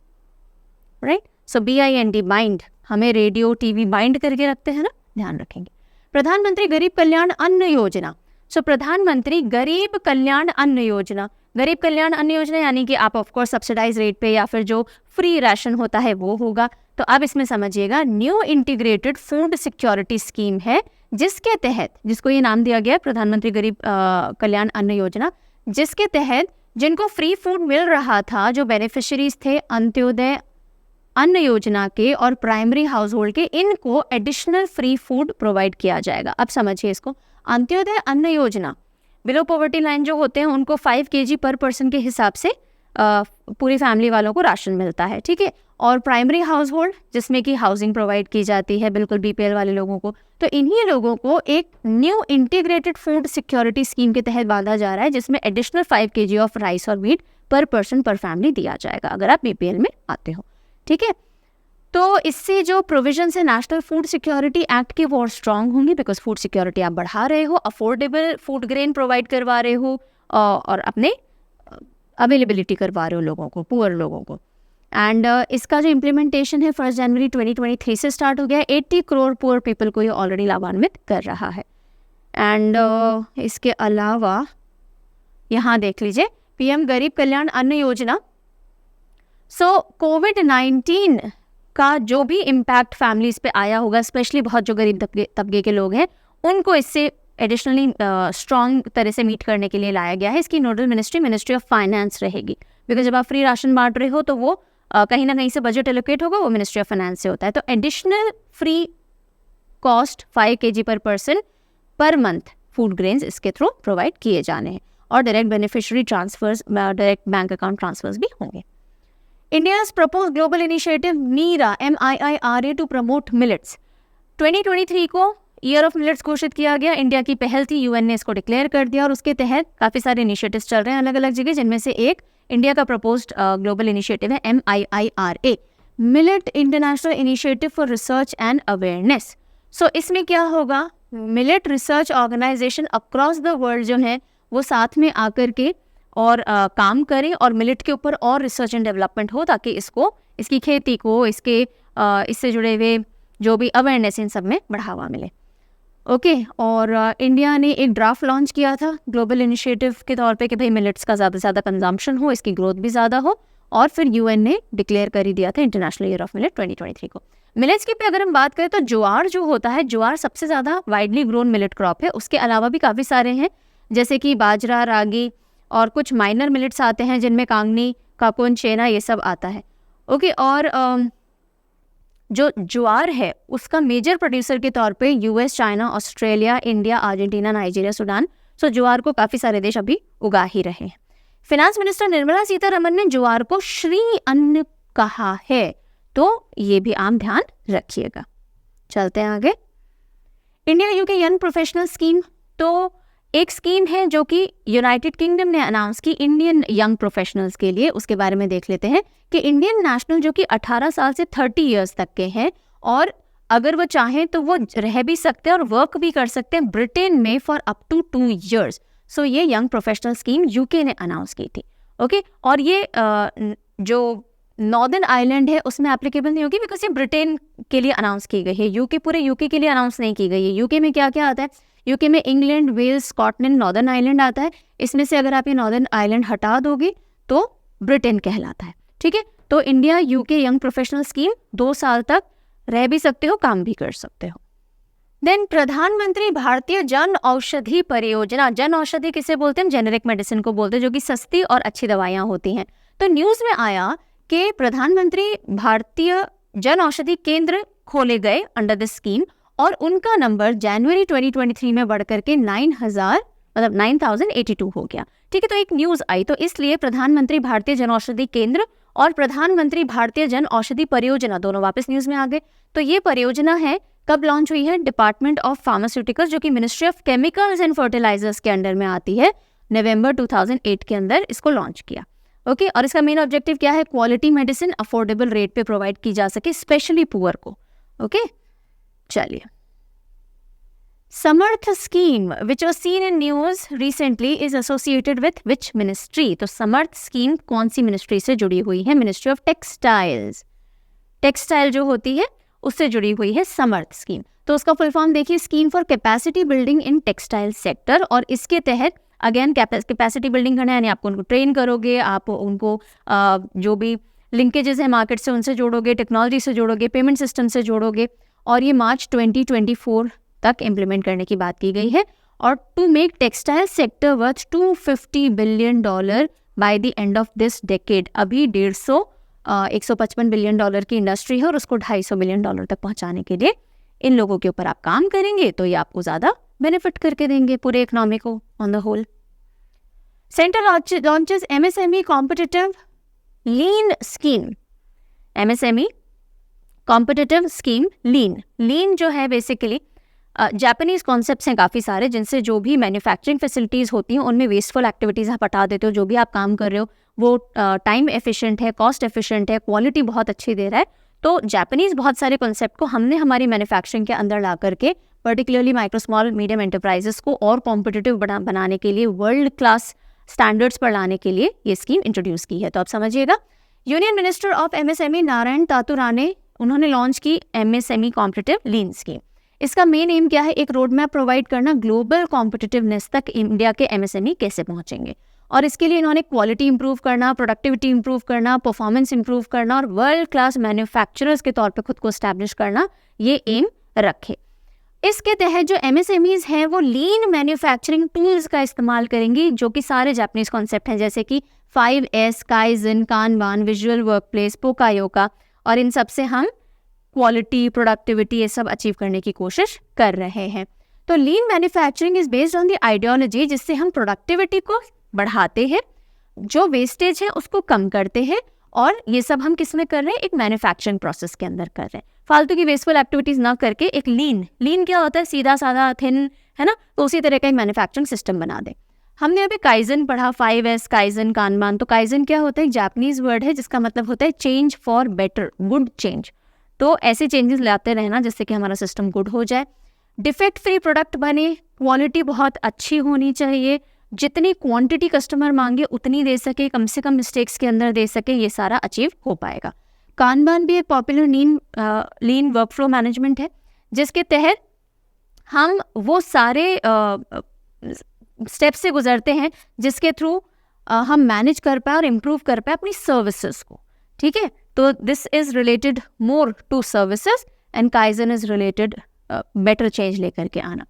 राइट। सो BIND बाइंड, हमें रेडियो TV बाइंड करके रखते हैं ना, ध्यान रखेंगे। प्रधानमंत्री गरीब कल्याण अन्न योजना, सो प्रधानमंत्री गरीब कल्याण अन्न योजना, गरीब कल्याण अन्न योजना यानी कि आप ऑफकोर्स सब्सिडाइज रेट पे या फिर जो फ्री राशन होता है वो होगा। तो अब इसमें समझिएगा new integrated food security scheme है, जिसके तहत, जिसको ये नाम दिया गया प्रधानमंत्री गरीब कल्याण अन्न योजना, जिसके तहत जिनको फ्री फूड मिल रहा था, जो बेनिफिशरीज थे अंत्योदय अन्न योजना के और प्राइमरी हाउस होल्ड के, इनको एडिशनल फ्री फूड प्रोवाइड किया जाएगा। अब समझिए इसको, अंत्योदय अन्न योजना, बिलो पॉवर्टी लाइन जो होते हैं उनको 5 kg पर पर्सन के हिसाब से पूरी फैमिली वालों को राशन मिलता है, ठीक है। और प्राइमरी हाउस होल्ड, जिसमें कि हाउसिंग प्रोवाइड की जाती है बिल्कुल BPL वाले लोगों को, तो इन्हीं लोगों को एक new integrated food security scheme के तहत बांधा जा रहा है, जिसमें एडिशनल 5 kg ऑफ राइस और मीट पर पर्सन पर फैमिली दिया जाएगा अगर आप BPL में आते हो, ठीक है। तो इससे जो प्रोविजन है नेशनल फूड सिक्योरिटी एक्ट के, वो और स्ट्रांग होंगे, बिकॉज फूड सिक्योरिटी आप बढ़ा रहे हो, अफोर्डेबल फूड ग्रेन प्रोवाइड करवा रहे हो और अपने अवेलेबिलिटी करवा रहे हो लोगों को, पुअर लोगों को। एंड इसका जो इम्प्लीमेंटेशन है 1 जनवरी 2023 से स्टार्ट हो गया। 80 करोड़ पुअर पीपल को ये ऑलरेडी लाभान्वित कर रहा है। एंड इसके अलावा यहाँ देख लीजिए PM गरीब कल्याण अन्न योजना। सो कोविड-19 का जो भी इम्पैक्ट फैमिलीज पे आया होगा, स्पेशली बहुत जो गरीब तबके के लोग हैं, उनको इससे एडिशनली स्ट्रॉन्ग तरह से मीट करने के लिए लाया गया है। इसकी नोडल मिनिस्ट्री ऑफ फाइनेंस रहेगी, बिकॉज जब आप फ्री राशन बांट रहे हो तो वो कहीं ना कहीं से बजट एलोकेट होगा, वो मिनिस्ट्री ऑफ फाइनेंस से होता है। तो additional free cost 5 kg per person per month food grains इसके थ्रू प्रोवाइड किए जाने हैं और direct beneficiary transfers, direct bank account transfers भी होंगे। India's proposed global initiative MIRA MIIRA to promote millets, 2023 को ईयर ऑफ मिलेट्स घोषित किया गया। इंडिया की पहल थी, UN ने इसको डिक्लेयर कर दिया और उसके तहत काफ़ी सारे इनिशिएटिव्स चल रहे हैं अलग अलग जगह, जिनमें से एक इंडिया का प्रपोज्ड ग्लोबल इनिशिएटिव है MIIRA, millet international initiative for research and awareness. So इसमें क्या होगा, millet research organisation across the world जो है वो साथ में आकर के और काम करें और मिलेट के ऊपर और रिसर्च एंड डेवलपमेंट हो, ताकि इसकी खेती को, इससे जुड़े हुए जो भी अवेयरनेस, इन सब में बढ़ावा मिले। ओके और इंडिया ने एक ड्राफ्ट लॉन्च किया था ग्लोबल इनिशिएटिव के तौर पे कि भाई मिलेट्स का ज़्यादा से ज़्यादा कंजम्पशन हो, इसकी ग्रोथ भी ज़्यादा हो, और फिर UN ने डिक्लेयर कर ही दिया था इंटरनेशनल ईयर ऑफ मिलेट 2023 को। मिलेट्स की पे अगर हम बात करें तो ज्वार जो होता है, ज्वार सबसे ज़्यादा वाइडली ग्रोन मिलेट क्रॉप है। उसके अलावा भी काफ़ी सारे हैं, जैसे कि बाजरा, रागी और कुछ माइनर मिलेट्स आते हैं जिनमें कांगनी, काकोन, चेना ये सब आता है। ओके और जो ज्वार है उसका मेजर प्रोड्यूसर के तौर पे US, China, Australia, India, Argentina, Nigeria, Sudan, so ज्वार को काफ़ी सारे देश अभी उगा ही रहे हैं। फिनांस मिनिस्टर निर्मला सीतारमण ने ज्वार को श्री अन्न कहा है, तो ये भी आम ध्यान रखिएगा। चलते हैं आगे। India UK young professional scheme, तो एक स्कीम है जो कि यूनाइटेड किंगडम ने अनाउंस की इंडियन यंग प्रोफेशनल्स के लिए। उसके बारे में देख लेते हैं कि इंडियन नेशनल जो कि 18 साल से 30 इयर्स तक के हैं और अगर वो चाहें तो वो रह भी सकते हैं और वर्क भी कर सकते हैं ब्रिटेन में फॉर अप टू 2 इयर्स। सो ये यंग प्रोफेशनल स्कीम यूके ने अनाउंस की थी। ओके, और ये जो नॉर्दर्न आयरलैंड है उसमें एप्लीकेबल नहीं होगी बिकॉज ये ब्रिटेन के लिए अनाउंस की गई है, यूके पूरे यूके के लिए अनाउंस नहीं की गई है। यूके में क्या क्या आता है? यूके में England, Wales, Scotland, Northern Ireland आता है। इसमें से अगर आप ये नॉर्दर्न आयरलैंड हटा दोगे तो ब्रिटेन कहलाता है। ठीक है, तो India UK young professional scheme 2 साल तक रह भी सकते हो, काम भी कर सकते हो। देन प्रधानमंत्री भारतीय जन औषधि परियोजना। जन औषधि किसे बोलते हैं? जेनेरिक मेडिसिन को बोलते हैं, जो कि सस्ती और अच्छी दवाइयाँ होती हैं। तो न्यूज़ में आया कि प्रधानमंत्री भारतीय जन औषधि केंद्र खोले गए अंडर दिस स्कीम और उनका नंबर जनवरी 2023 में बढ़ करके 9082 हो गया। ठीक है, तो एक न्यूज़ आई, तो इसलिए प्रधानमंत्री भारतीय जन औषधि केंद्र और प्रधानमंत्री भारतीय जन औषधि परियोजना दोनों वापस न्यूज़ में आ गए। तो ये परियोजना है, कब लॉन्च हुई है? डिपार्टमेंट ऑफ फार्मास्यूटिकल्स, जो कि ministry of chemicals and fertilisers के अंडर में आती है, नवंबर 2008 के अंदर इसको लॉन्च किया। ओके, और इसका मेन ऑब्जेक्टिव क्या है? क्वालिटी मेडिसिन अफोर्डेबल रेट पे प्रोवाइड की जा सके, स्पेशली पुअर को। ओके, चलिए। Samarth scheme which was seen in news recently is associated with which ministry? तो समर्थ स्कीम कौन सी मिनिस्ट्री से जुड़ी हुई है? Ministry of textiles. टेक्सटाइल जो होती है उससे जुड़ी हुई है समर्थ स्कीम। तो उसका फुल फॉर्म देखिए, scheme for capacity building in textile sector. और इसके तहत अगेन कैपेसिटी बिल्डिंग करना है, यानी आपको उनको ट्रेन करोगे, आप उनको जो भी लिंकेजेस है मार्केट से उनसे जोड़ोगे, टेक्नोलॉजी से जोड़ोगे, पेमेंट सिस्टम से जोड़ोगे, और ये मार्च 2024 तक इम्प्लीमेंट करने की बात की गई है। और to make textile sector worth $250 billion by the end of this decade. अभी 155 बिलियन डॉलर की इंडस्ट्री है और उसको $250 बिलियन तक पहुंचाने के लिए इन लोगों के ऊपर आप काम करेंगे तो ये आपको ज़्यादा बेनिफिट करके देंगे पूरे इकोनॉमी को on the whole. Centre launches MSME competitive lean scheme. MSME competitive scheme lean जो है बेसिकली जापानीज कॉन्सेप्ट्स हैं काफ़ी सारे, जिनसे जो भी मैन्युफैक्चरिंग फैसिलिटीज़ होती हैं उनमें वेस्टफुल एक्टिविटीज़ आप हटा देते हो। जो भी आप काम कर रहे हो वो टाइम एफिशिएंट है, कॉस्ट एफिशिएंट है, क्वालिटी बहुत अच्छी दे रहा है। तो जापानीज बहुत सारे कॉन्सेप्ट को हमने हमारी मैन्युफैक्चरिंग के अंदर ला करके particularly micro small medium enterprises को और कॉम्पिटिटिव बनाने के लिए, वर्ल्ड क्लास स्टैंडर्ड्स पर लाने के लिए ये स्कीम इंट्रोड्यूस की है। तो आप समझिएगा, union minister of MSME Narayan Tatu Rane उन्होंने लॉन्च की MSME कॉम्पिटिटिव लीन स्कीम। इसका मेन एम क्या है? एक रोड मैप प्रोवाइड करना, ग्लोबल कॉम्पिटिटिवनेस तक इंडिया के MSME कैसे पहुंचेंगे। और इसके लिए इन्होंने क्वालिटी इंप्रूव करना, प्रोडक्टिविटी इंप्रूव करना, परफॉर्मेंस इंप्रूव करना और वर्ल्ड क्लास मैन्युफैक्चरर्स के तौर पे खुद को एस्टैब्लिश करना, ये एम रखे। इसके तहत जो MSMEs हैं वो लीन मैन्युफैक्चरिंग टूल्स का इस्तेमाल करेंगी, जो कि सारे जापानीज कॉन्सेप्ट हैं, जैसे कि 5S, kaizen, kanban, visual workplace, pokayoke, और इन सब से हम क्वालिटी, प्रोडक्टिविटी ये सब अचीव करने की कोशिश कर रहे हैं। तो लीन manufacturing is based on the ideology, जिससे हम प्रोडक्टिविटी को बढ़ाते हैं, जो वेस्टेज है उसको कम करते हैं, और ये सब हम किस में कर रहे हैं? एक मैन्युफैक्चरिंग प्रोसेस के अंदर कर रहे हैं। फालतू की वेस्टफुल एक्टिविटीज ना करके एक लीन क्या होता है? सीधा साधा, थिन, है ना? तो उसी तरह का एक मैन्युफैक्चरिंग सिस्टम बना दें। हमने अभी काइजन पढ़ा, 5S, काइजन, कानबान। तो काइजन क्या होता है? एक जापानीज वर्ड है जिसका मतलब होता है change for better, good change. तो ऐसे चेंजेस लाते रहना जिससे कि हमारा सिस्टम गुड हो जाए, डिफेक्ट फ्री प्रोडक्ट बने, क्वालिटी बहुत अच्छी होनी चाहिए, जितनी क्वांटिटी कस्टमर मांगे उतनी दे सके, कम से कम मिस्टेक्स के अंदर दे सके, ये सारा अचीव हो पाएगा। कानबान भी एक पॉपुलर लीन वर्कफ्लो मैनेजमेंट है, जिसके तहत हम वो सारे स्टेप्स से गुजरते हैं जिसके थ्रू हम मैनेज कर पाए और इम्प्रूव कर पाए अपनी सर्विसेज को। ठीक है, तो this is related more to services and kaizen is related better change लेकर के आना।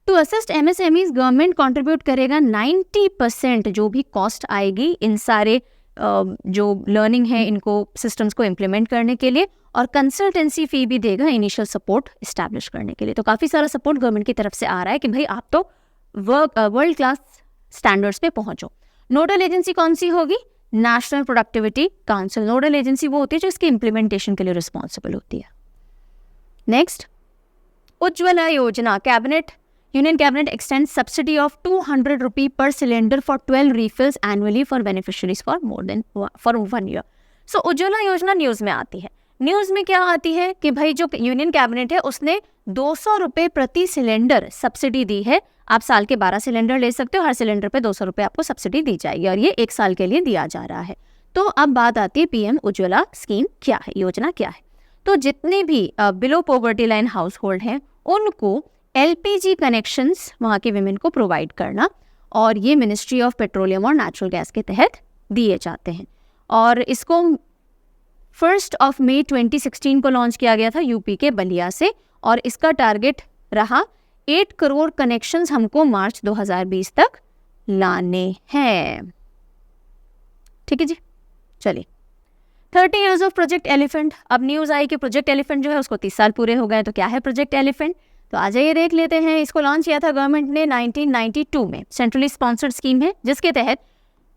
To assist MSMEs government contribute करेगा 90% जो भी कॉस्ट आएगी इन सारे जो लर्निंग है इनको सिस्टम्स को इम्प्लीमेंट करने के लिए, और कंसल्टेंसी फी भी देगा इनिशियल सपोर्ट इस्टेब्लिश करने के लिए। तो काफ़ी सारा सपोर्ट गवर्नमेंट की तरफ से आ रहा है कि भाई आप तो वर्ल्ड क्लास स्टैंडर्ड्स पे पहुंचो। नोडल एजेंसी कौन सी होगी? National productivity council. Nodal agency वो होती है जो इसके इम्प्लीमेंटेशन के लिए रिस्पॉन्सिबल होती है। नेक्स्ट, उज्ज्वला योजना। Cabinet, union cabinet extend subsidy of 200 रुपी पर cylinder for 12 refills annually for beneficiaries for 1 year। सो उज्ज्वला योजना न्यूज़ में आती है। न्यूज़ में क्या आती है कि भाई जो यूनियन कैबिनेट है उसने 200 रुपये प्रति सिलेंडर सब्सिडी दी है। आप साल के 12 सिलेंडर ले सकते हो, हर सिलेंडर पे 200 रुपये आपको सब्सिडी दी जाएगी और ये 1 साल के लिए दिया जा रहा है। तो अब बात आती है पीएम उज्ज्वला स्कीम क्या है, योजना क्या है। तो जितने भी below poverty line house hold हैं उनको एलपीजी कनेक्शंस वहाँ के विमेन को प्रोवाइड करना, और ये मिनिस्ट्री ऑफ पेट्रोलियम और नेचुरल गैस के तहत दिए जाते हैं। और इसको 1 मई 2016 को लॉन्च किया गया था यूपी के बलिया से, और इसका टारगेट रहा 8 करोड़ कनेक्शंस हमको मार्च 2020 तक लाने हैं। ठीक है जी, चलिए 30 years ऑफ प्रोजेक्ट एलिफेंट। अब न्यूज़ आई कि प्रोजेक्ट एलिफेंट जो है उसको 30 साल पूरे हो गए। तो क्या है प्रोजेक्ट एलिफेंट? तो आ जाइए देख लेते हैं। इसको लॉन्च किया था गवर्नमेंट ने 1992 में। सेंट्रली स्पॉन्सर्ड स्कीम है जिसके तहत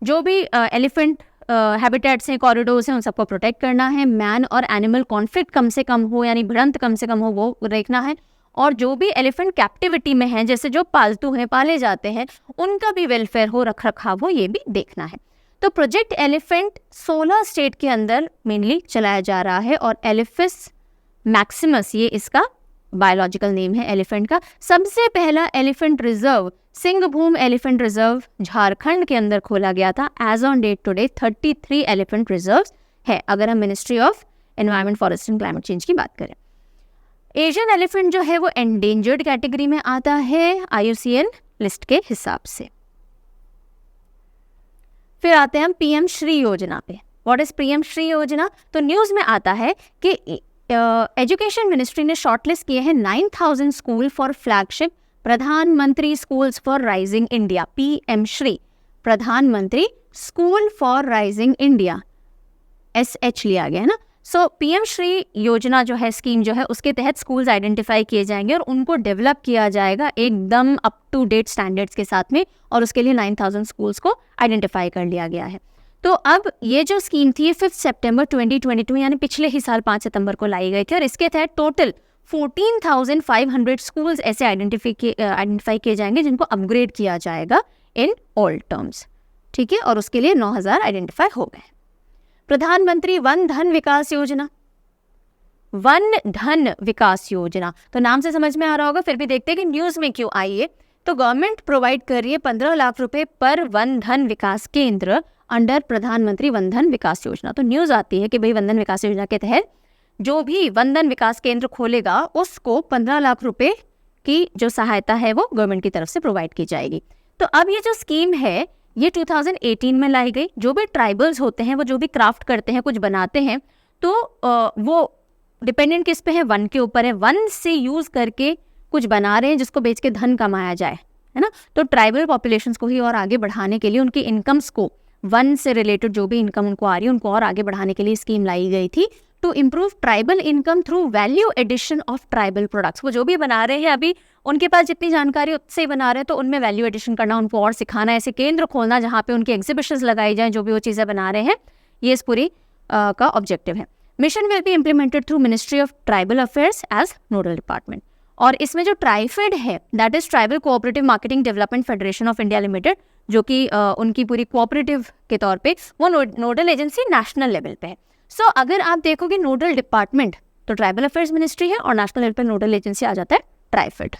जो भी एलिफेंट हैबिटेट्स हैं, कॉरिडोर्स हैं, उन सबको प्रोटेक्ट करना है। मैन और एनिमल कॉन्फ्लिक्ट कम से कम हो, यानी भिड़ंत कम से कम हो, वो देखना है। और जो भी एलिफेंट कैप्टिविटी में हैं, जैसे जो पालतू हैं, पाले जाते हैं, उनका भी वेलफेयर हो, रख रखाव हो, ये भी देखना है। तो प्रोजेक्ट एलिफेंट 16 स्टेट के अंदर मेनली चलाया जा रहा है, और एलिफिस मैक्सिमस ये इसका बायोलॉजिकल नेम है एलिफेंट का। सबसे पहला elephant reserve Singhbhum elephant reserve Jharkhand के अंदर खोला गया था। As on date today 33 elephant reserve है, अगर हम ministry of environment, forest and climate change की बात करें। एशियन एलिफेंट जो है वो एंडेंजर्ड कैटेगरी में आता है IUCN लिस्ट के हिसाब से। फिर आते हैं हम पीएम श्री योजना पे। व्हाट इज पीएम श्री योजना? तो न्यूज़ में आता है कि एजुकेशन मिनिस्ट्री ने शॉर्टलिस्ट किए हैं 9000 स्कूल फॉर फ्लैगशिप प्रधानमंत्री schools for rising India. PM Shri, प्रधानमंत्री school for rising India, SH लिया गया है ना। सो पीएम श्री योजना जो है, स्कीम जो है, उसके तहत स्कूल्स आइडेंटिफाई किए जाएंगे और उनको डेवलप किया जाएगा एकदम अप टू डेट स्टैंडर्ड्स के साथ में, और उसके लिए 9000 स्कूल्स को आइडेंटिफाई कर लिया गया है। तो अब ये जो स्कीम थी 5 सितंबर 2022 यानी पिछले ही साल 5 सितंबर को लाई गई थी, और इसके तहत टोटल 14,500 स्कूल्स ऐसे आइडेंटिफाई किए जाएंगे जिनको अपग्रेड किया जाएगा इन ऑल टर्म्स। ठीक है, और उसके लिए 9000 आइडेंटिफाई हो गए। प्रधानमंत्री वन धन विकास योजना, वन धन विकास योजना, तो नाम से समझ में आ रहा होगा, फिर भी देखते हैं कि न्यूज़ में क्यों आई है। तो गवर्नमेंट प्रोवाइड कर रही है 15 लाख रुपए पर वन धन विकास केंद्र अंडर प्रधानमंत्री वन धन विकास योजना। तो न्यूज़ आती है कि भाई वन धन विकास योजना के तहत जो भी वन धन विकास केंद्र खोलेगा उसको 15 लाख रुपए की जो सहायता है वो गवर्नमेंट की तरफ से प्रोवाइड की जाएगी। तो अब ये जो स्कीम है ये 2018 में लाई गई। जो भी ट्राइबल्स होते हैं, वो जो भी क्राफ्ट करते हैं, कुछ बनाते हैं, तो वो डिपेंडेंट किस पे है? वन के ऊपर है। वन से यूज़ करके कुछ बना रहे हैं जिसको बेच के धन कमाया जाए, है ना। तो ट्राइबल पॉपुलेशंस को ही और आगे बढ़ाने के लिए, उनकी इनकम्स को, वन से रिलेटेड जो भी इनकम उनको आ रही है, उनको और आगे बढ़ाने के लिए स्कीम लाई गई थी to improve tribal income through value addition of tribal products. वो जो भी बना रहे हैं अभी, उनके पास जितनी जानकारी उससे ही बना रहे हैं, तो उनमें वैल्यू एडिशन करना, उनको और सिखाना, ऐसे केंद्र खोलना जहाँ पे उनकी एग्जीबिशंस लगाई जाएं जो भी वो चीज़ें बना रहे हैं, ये इस पूरी का ऑब्जेक्टिव है। Mission will be implemented through ministry of tribal affairs as nodal department. और इसमें जो ट्राइफेड है, that is tribal cooperative marketing development federation of India limited, जो कि उनकी पूरी कोऑपरेटिव के तौर पे वो नोडल एजेंसी नेशनल लेवल पे है। सो अगर आप देखोगे नोडल डिपार्टमेंट, तो ट्राइबल अफेयर्स मिनिस्ट्री है, और नेशनल लेवल पे नोडल एजेंसी आ जाता है ट्राइफेड।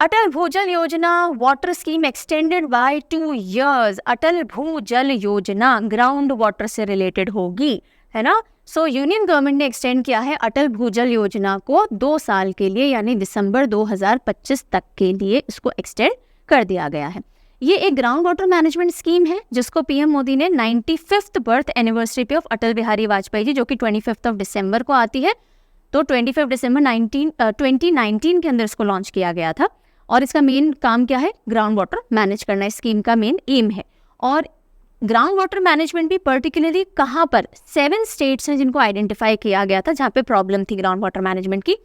अटल भूजल योजना water scheme extended by 2 years। अटल भूजल योजना ग्राउंड वाटर से रिलेटेड होगी, है ना। सो यूनियन गवर्नमेंट ने एक्सटेंड किया है अटल भूजल योजना को 2 साल के लिए, यानी दिसंबर 2025 तक के लिए इसको एक्सटेंड कर दिया गया है। ये एक ग्राउंड वाटर मैनेजमेंट स्कीम है जिसको पीएम मोदी ने 95th बर्थ एनिवर्सरी पे ऑफ अटल बिहारी वाजपेयी जी, जो कि 25 दिसंबर को आती है, तो 25 दिसंबर 2019 के अंदर इसको लॉन्च किया गया था। और इसका मेन काम क्या है? ग्राउंड वाटर मैनेज करना इस स्कीम का मेन एम है। और ग्राउंड वाटर मैनेजमेंट भी पर्टिकुलरली कहाँ पर? 7 स्टेट्स हैं जिनको आइडेंटिफाई किया गया था जहाँ पे प्रॉब्लम थी ग्राउंड वाटर मैनेजमेंट की।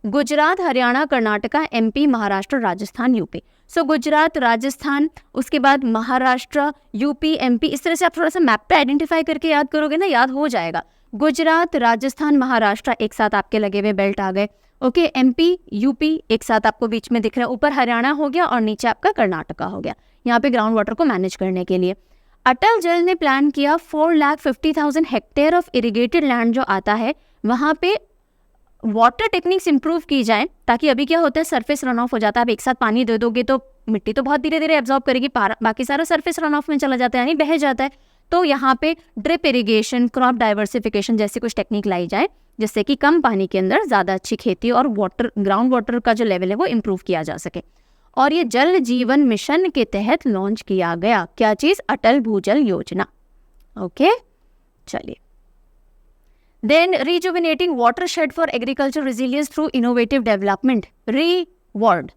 Gujarat, Haryana, Karnataka, MP, Maharashtra, Rajasthan, UP. So Gujarat, Rajasthan, उसके बाद महाराष्ट्र, यूपी, एमपी, इस तरह से आप थोड़ा सा मैप पे आइडेंटिफाई करके याद करोगे ना, याद हो जाएगा। गुजरात, राजस्थान, महाराष्ट्र एक साथ आपके लगे हुए बेल्ट आ गए। ओके, एमपी, यूपी एक साथ आपको बीच में दिख रहा है, ऊपर हरियाणा हो गया और नीचे आपका कर्नाटका हो गया, यहाँ पे ग्राउंड वाटर को मैनेज करने के लिए। अटल जल ने प्लान किया 4,50,000 हेक्टेयर ऑफ इरिगेटेड लैंड जो आता है वहाँ पे वाटर टेक्निक्स इंप्रूव की जाए, ताकि अभी क्या होता है सरफेस रन ऑफ हो जाता है। आप एक साथ पानी दे दोगे तो मिट्टी तो बहुत धीरे धीरे एब्जॉर्ब करेगी, बाकी सारा सरफेस रन ऑफ में चला जाता है, यानी बह जाता है। तो यहाँ पे ड्रिप इरिगेशन, क्रॉप डाइवर्सिफिकेशन जैसी कुछ टेक्निक लाई जाए, जिससे कि कम पानी के अंदर ज़्यादा अच्छी खेती और वाटर, ग्राउंड वाटर का जो लेवल है वो इम्प्रूव किया जा सके। और ये जल जीवन मिशन के तहत लॉन्च किया गया क्या चीज़, अटल भूजल योजना। ओके, चलिए। Then rejuvenating watershed for agriculture resilience through innovative development, reward.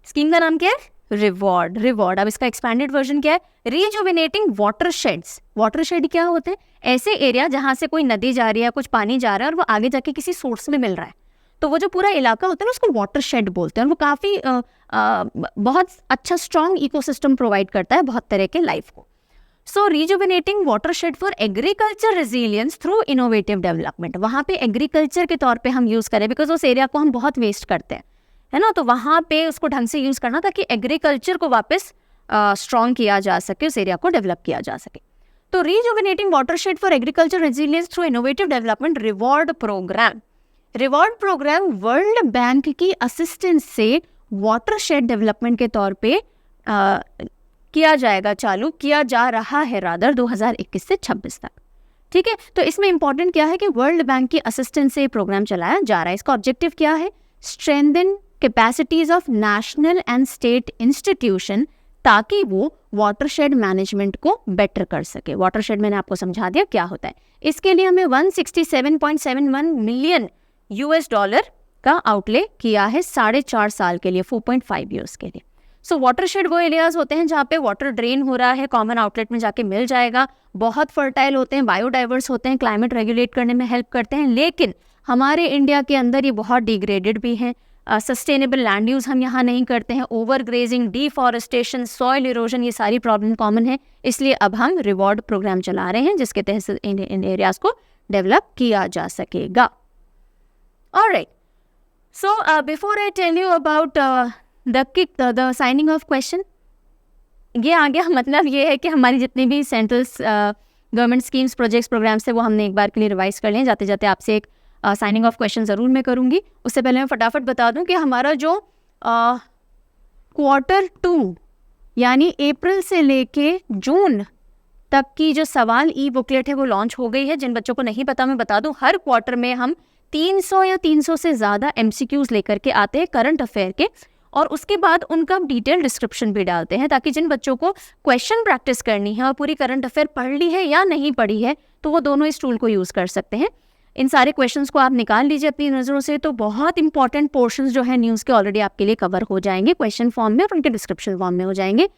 Scheme का नाम क्या है, रिवॉर्ड। रिवॉर्ड, अब इसका एक्सपैंडेड वर्जन क्या है, रिजुविनेटिंग वाटरशेड्स। वाटरशेड क्या होते हैं, ऐसे एरिया जहाँ से कोई नदी जा रही है, कुछ पानी जा रहा है और वो आगे जाके किसी सोर्स में मिल रहा है, तो वो जो पूरा इलाका होता है ना उसको वाटरशेड बोलते हैं। और वो काफ़ी बहुत अच्छा स्ट्रॉन्ग इकोसिस्टम प्रोवाइड करता है बहुत तरह के लाइफ को। So rejuvenating watershed for agriculture resilience through innovative development, वहाँ पे एग्रीकल्चर के तौर पे हम यूज़ करें, बिकॉज उस एरिया को हम बहुत वेस्ट करते हैं, है ना, तो वहाँ पे उसको ढंग से यूज़ करना ताकि एग्रीकल्चर को वापस स्ट्रॉन्ग किया जा सके, उस एरिया को डेवलप किया जा सके। तो rejuvenating watershed for agriculture resilience through innovative development reward programme. Reward programme world bank की असिस्टेंस से वाटरशेड डेवलपमेंट के तौर पे किया जाएगा, चालू किया जा रहा है रादर 2021 से 26 तक। ठीक है, तो इसमें इंपॉर्टेंट क्या है कि वर्ल्ड बैंक की असिस्टेंस से प्रोग्राम चलाया जा रहा है। इसका ऑब्जेक्टिव क्या है, strengthen capacities of national and state institution, ताकि वो वाटरशेड मैनेजमेंट को बेटर कर सके। वाटरशेड मैंने आपको समझा दिया क्या होता है। इसके लिए हमें 167.71 मिलियन $US का आउटले किया है 4.5 साल के लिए, 4.5 ईयर्स के लिए। सो वाटरशेड वो एरियाज होते हैं जहाँ पे वाटर ड्रेन हो रहा है, कॉमन आउटलेट में जाके मिल जाएगा, बहुत फर्टाइल होते हैं, बायोडाइवर्स होते हैं, क्लाइमेट रेगुलेट करने में हेल्प करते हैं। लेकिन हमारे इंडिया के अंदर ये बहुत डिग्रेडेड भी हैं, सस्टेनेबल लैंड यूज़ हम यहाँ नहीं करते हैं, over grazing, deforestation, soil erosion, ये सारी प्रॉब्लम कॉमन है। इसलिए अब हम रिवॉर्ड प्रोग्राम चला रहे हैं जिसके तहत इन एरियाज को डेवलप किया जा सकेगा। Alright, so before I tell you about the signing of question, ये आ गया, मतलब ये है कि हमारी जितनी भी central government schemes, projects, programmes है वो हमने एक बार के लिए रिवाइज कर लें। जाते जाते आपसे एक साइनिंग ऑफ क्वेश्चन ज़रूर मैं करूँगी। उससे पहले मैं फटाफट बता दूं कि हमारा जो Q2 यानी अप्रैल से लेके जून तक की जो सवाल ई बुकलेट है वो लॉन्च हो गई है। जिन बच्चों को नहीं पता मैं बता दूं, हर क्वार्टर में हम 300 या 300 से ज़्यादा MCQs लेकर के आते हैं करंट अफेयर के, और उसके बाद उनका डिटेल डिस्क्रिप्शन भी डालते हैं, ताकि जिन बच्चों को क्वेश्चन प्रैक्टिस करनी है और पूरी करंट अफेयर पढ़ ली है या नहीं पढ़ी है तो वो दोनों इस टूल को यूज़ कर सकते हैं। इन सारे क्वेश्चंस को आप निकाल लीजिए अपनी नज़रों से, तो बहुत इंपॉर्टेंट पोर्शंस जो है न्यूज़ के ऑलरेडी आपके लिए कवर हो जाएंगे क्वेश्चन फॉर्म में और उनके डिस्क्रिप्शन फॉर्म में हो जाएंगे।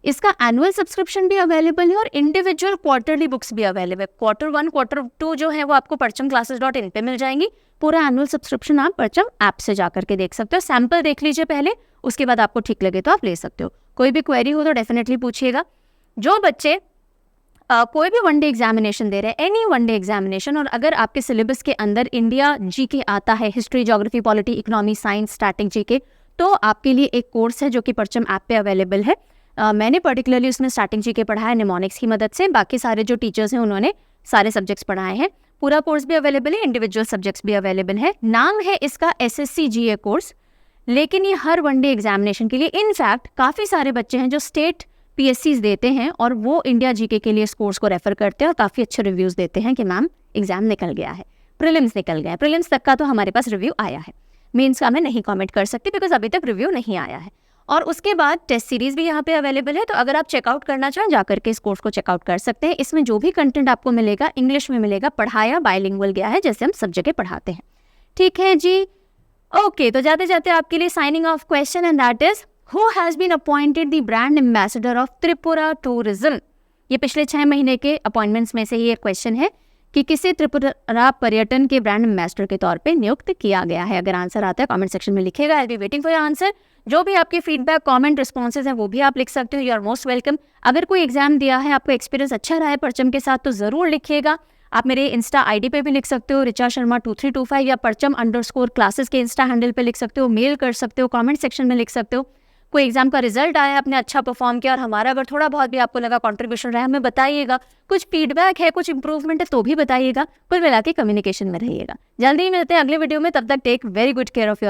इसका एनुअल सब्सक्रिप्शन भी अवेलेबल है और इंडिविजुअल क्वार्टरली बुक्स भी अवेलेबल है। Q1, Q2 जो है वो आपको parchamclasses.in पे मिल जाएंगी। पूरा एनुअल सब्सक्रिप्शन आप परचम ऐप से जाकर के देख सकते हो। सैम्पल देख लीजिए पहले, उसके बाद आपको ठीक लगे तो आप ले सकते हो। कोई भी क्वेरी हो तो डेफिनेटली पूछिएगा। जो बच्चे कोई भी वनडे एग्जामिनेशन दे रहे हैं, एनी वनडे एग्जामिनेशन, और अगर आपके सिलेबस के अंदर इंडिया जीके आता है, history, geography, polity, economy, science, static GK, तो आपके लिए एक कोर्स है जो कि परचम ऐप पे अवेलेबल है। मैंने पर्टिकुलरली उसमें स्टैटिक जीके पढ़ाया है निमोनिक्स की मदद से। बाकी सारे जो टीचर्स हैं उन्होंने सारे सब्जेक्ट्स पढ़ाए हैं। पूरा कोर्स भी अवेलेबल है, इंडिविजुअल सब्जेक्ट्स भी अवेलेबल है। नाम है इसका SSC GA कोर्स, लेकिन ये हर वनडे एग्जामिनेशन के लिए, इनफैक्ट काफ़ी सारे बच्चे हैं जो स्टेट PSCs देते हैं और वो इंडिया जीके के लिए इस कोर्स को रेफर करते हैं और काफ़ी अच्छे रिव्यूज़ देते हैं कि मैम एग्जाम निकल गया है, प्रीलिम्स निकल गया है। प्रीलिम्स तक का तो हमारे पास रिव्यू आया है, मेंस का मैं नहीं कमेंट कर सकती बिकॉज अभी तक रिव्यू नहीं आया है। और उसके बाद टेस्ट सीरीज़ भी यहाँ पे अवेलेबल है, तो अगर आप चेकआउट करना चाहें जाकर के इस कोर्स को चेकआउट कर सकते हैं। इसमें जो भी कंटेंट आपको मिलेगा इंग्लिश में मिलेगा, पढ़ाया बाइलिंगुअल गया है जैसे हम सब जगह पढ़ाते हैं। ठीक है जी, ओके। तो जाते जाते आपके लिए signing of question, and that is Who has been appointed the brand ambassador of Tripura tourism? ये पिछले 6 महीने के अपॉइंटमेंट्स में से ही एक क्वेश्चन है कि किसे त्रिपुरा पर्यटन के ब्रांड एम्बेसडर के तौर पे नियुक्त किया गया है? अगर आंसर आता है कमेंट सेक्शन में लिखेगा। I be waiting for your answer. जो भी आपके फीडबैक, कमेंट, रिस्पॉन्सेज हैं वो भी आप लिख सकते हो। You are most welcome. अगर कोई एग्जाम दिया है, आपका एक्सपीरियंस अच्छा रहा है परचम के साथ, तो ज़रूर लिखिएगा। आप मेरे इंस्टा आईडी पे भी लिख सकते हो, ऋचा शर्मा 2325, या परचम_क्लासेस के इंस्टा हैंडल पे लिख सकते हो, मेल कर सकते हो, कमेंट सेक्शन में लिख सकते हो। कोई एग्जाम का रिजल्ट आया, आपने अच्छा परफॉर्म किया और हमारा अगर थोड़ा बहुत भी आपको लगा कंट्रीब्यूशन रहा है, हमें बताइएगा। कुछ फीडबैक है, कुछ इंप्रूवमेंट है तो भी बताइएगा। कुल मिला के कम्युनिकेशन में रहिएगा। जल्दी ही मिलते हैं अगले वीडियो में। तब तक take very good care of your